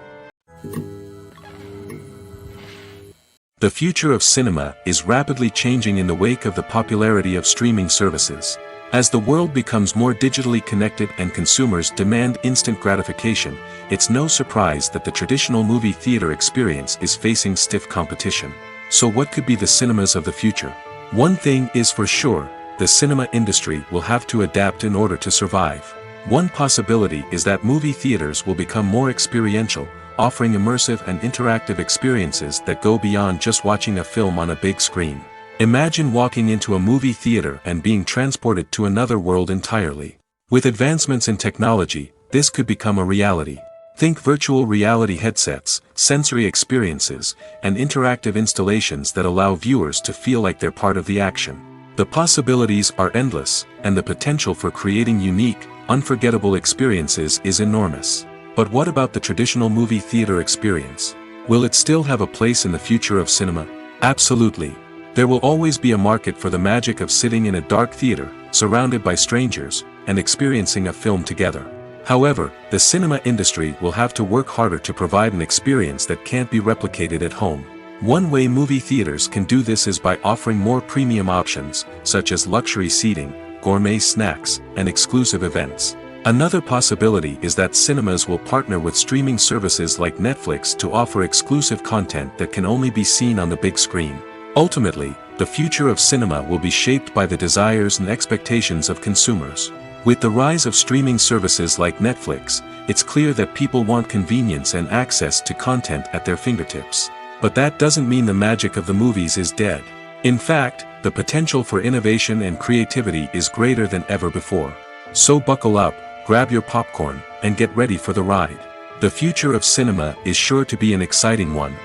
The future of cinema is rapidly changing in the wake of the popularity of streaming services. As the world becomes more digitally connected and consumers demand instant gratification, it's no surprise that the traditional movie theater experience is facing stiff competition. So what could be the cinemas of the future? One thing is for sure, the cinema industry will have to adapt in order to survive. One possibility is that movie theaters will become more experiential, offering immersive and interactive experiences that go beyond just watching a film on a big screen. Imagine walking into a movie theater and being transported to another world entirely. With advancements in technology, this could become a reality. Think virtual reality headsets, sensory experiences, and interactive installations that allow viewers to feel like they're part of the action. The possibilities are endless, and the potential for creating unique, unforgettable experiences is enormous. But what about the traditional movie theater experience? Will it still have a place in the future of cinema? Absolutely. There will always be a market for the magic of sitting in a dark theater, surrounded by strangers, and experiencing a film together. However, the cinema industry will have to work harder to provide an experience that can't be replicated at home. One way movie theaters can do this is by offering more premium options, such as luxury seating, gourmet snacks, and exclusive events. Another possibility is that cinemas will partner with streaming services like Netflix to offer exclusive content that can only be seen on the big screen. Ultimately, the future of cinema will be shaped by the desires and expectations of consumers. With the rise of streaming services like Netflix, it's clear that people want convenience and access to content at their fingertips. But that doesn't mean the magic of the movies is dead. In fact, the potential for innovation and creativity is greater than ever before. So buckle up, grab your popcorn, and get ready for the ride. The future of cinema is sure to be an exciting one.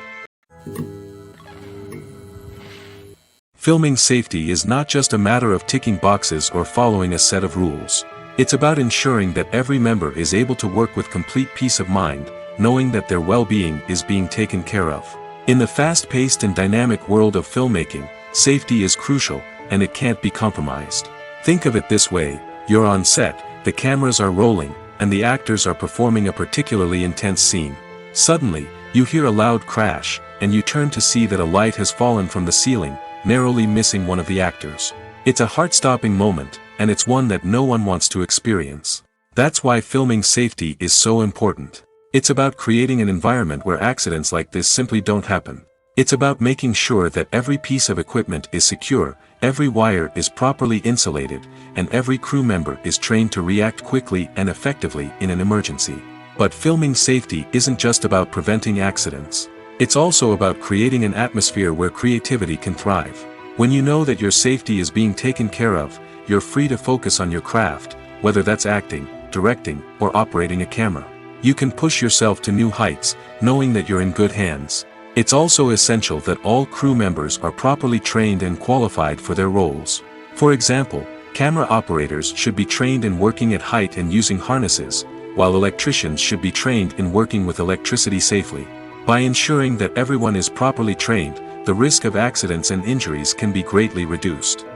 Filming safety is not just a matter of ticking boxes or following a set of rules. It's about ensuring that every member is able to work with complete peace of mind, knowing that their well-being is being taken care of. In the fast-paced and dynamic world of filmmaking, safety is crucial, and it can't be compromised. Think of it this way: you're on set, the cameras are rolling, and the actors are performing a particularly intense scene. Suddenly, you hear a loud crash, and you turn to see that a light has fallen from the ceiling, narrowly missing one of the actors. It's a heart-stopping moment, and it's one that no one wants to experience. That's why filming safety is so important. It's about creating an environment where accidents like this simply don't happen. It's about making sure that every piece of equipment is secure, every wire is properly insulated, and every crew member is trained to react quickly and effectively in an emergency. But filming safety isn't just about preventing accidents. It's also about creating an atmosphere where creativity can thrive. When you know that your safety is being taken care of, you're free to focus on your craft, whether that's acting, directing, or operating a camera. You can push yourself to new heights, knowing that you're in good hands. It's also essential that all crew members are properly trained and qualified for their roles. For example, camera operators should be trained in working at height and using harnesses, while electricians should be trained in working with electricity safely. By ensuring that everyone is properly trained, the risk of accidents and injuries can be greatly reduced.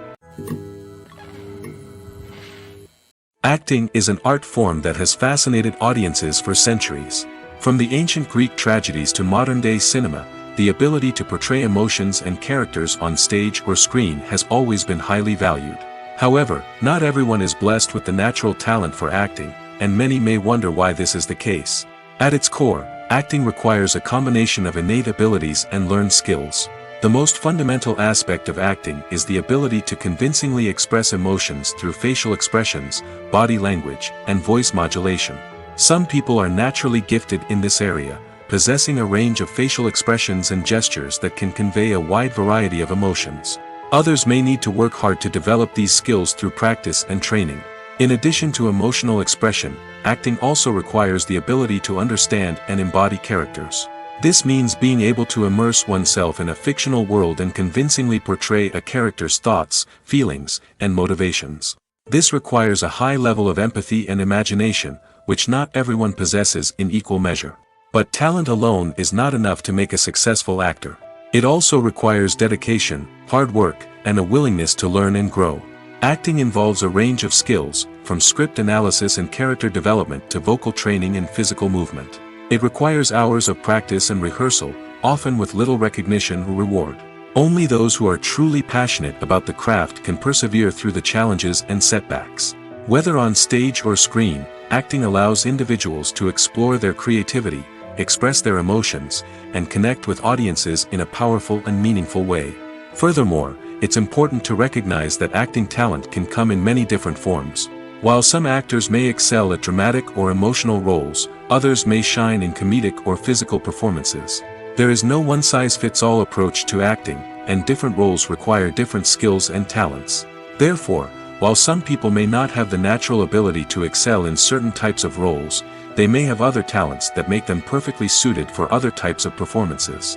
Acting is an art form that has fascinated audiences for centuries. From the ancient Greek tragedies to modern-day cinema, the ability to portray emotions and characters on stage or screen has always been highly valued. However, not everyone is blessed with the natural talent for acting, and many may wonder why this is the case. At its core, acting requires a combination of innate abilities and learned skills. The most fundamental aspect of acting is the ability to convincingly express emotions through facial expressions, body language, and voice modulation. Some people are naturally gifted in this area, possessing a range of facial expressions and gestures that can convey a wide variety of emotions. Others may need to work hard to develop these skills through practice and training. In addition to emotional expression, acting also requires the ability to understand and embody characters. This means being able to immerse oneself in a fictional world and convincingly portray a character's thoughts, feelings, and motivations. This requires a high level of empathy and imagination, which not everyone possesses in equal measure. But talent alone is not enough to make a successful actor. It also requires dedication, hard work, and a willingness to learn and grow. Acting involves a range of skills, from script analysis and character development to vocal training and physical movement. It requires hours of practice and rehearsal, often with little recognition or reward. Only those who are truly passionate about the craft can persevere through the challenges and setbacks. Whether on stage or screen, acting allows individuals to explore their creativity, express their emotions, and connect with audiences in a powerful and meaningful way. Furthermore, it's important to recognize that acting talent can come in many different forms. While some actors may excel at dramatic or emotional roles, others may shine in comedic or physical performances. There is no one-size-fits-all approach to acting, and different roles require different skills and talents. Therefore, while some people may not have the natural ability to excel in certain types of roles, they may have other talents that make them perfectly suited for other types of performances.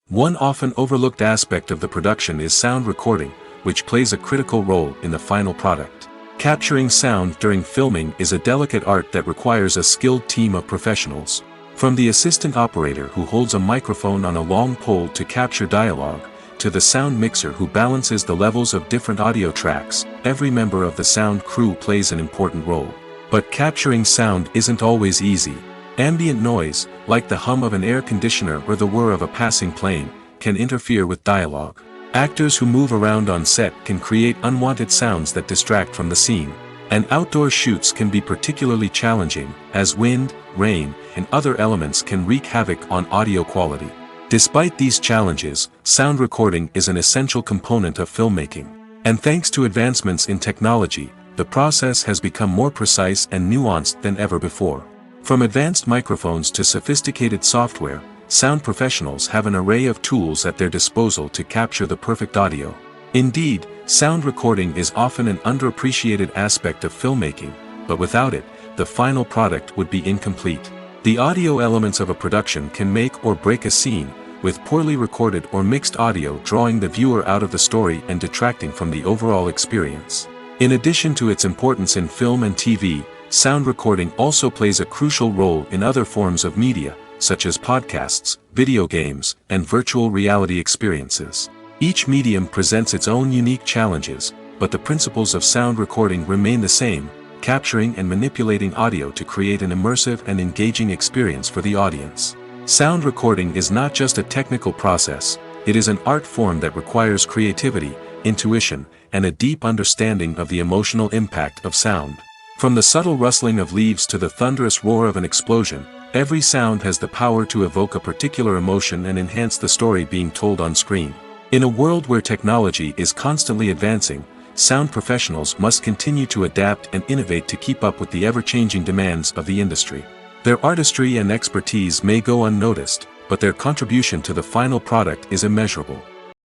One often overlooked aspect of the production is sound recording, which plays a critical role in the final product. Capturing sound during filming is a delicate art that requires a skilled team of professionals. From the assistant operator who holds a microphone on a long pole to capture dialogue, to the sound mixer who balances the levels of different audio tracks, every member of the sound crew plays an important role. But capturing sound isn't always easy. Ambient noise, like the hum of an air conditioner or the whir of a passing plane, can interfere with dialogue. Actors who move around on set can create unwanted sounds that distract from the scene. And outdoor shoots can be particularly challenging, as wind, rain, and other elements can wreak havoc on audio quality. Despite these challenges, sound recording is an essential component of filmmaking. And thanks to advancements in technology, the process has become more precise and nuanced than ever before. From advanced microphones to sophisticated software, sound professionals have an array of tools at their disposal to capture the perfect audio. Indeed, sound recording is often an underappreciated aspect of filmmaking, but without it, the final product would be incomplete. The audio elements of a production can make or break a scene, with poorly recorded or mixed audio drawing the viewer out of the story and detracting from the overall experience. In addition to its importance in film and TV, sound recording also plays a crucial role in other forms of media, such as podcasts, video games, and virtual reality experiences. Each medium presents its own unique challenges, but the principles of sound recording remain the same, capturing and manipulating audio to create an immersive and engaging experience for the audience. Sound recording is not just a technical process, it is an art form that requires creativity, intuition, and a deep understanding of the emotional impact of sound. From the subtle rustling of leaves to the thunderous roar of an explosion, every sound has the power to evoke a particular emotion and enhance the story being told on screen. In a world where technology is constantly advancing, sound professionals must continue to adapt and innovate to keep up with the ever-changing demands of the industry. Their artistry and expertise may go unnoticed, but their contribution to the final product is immeasurable.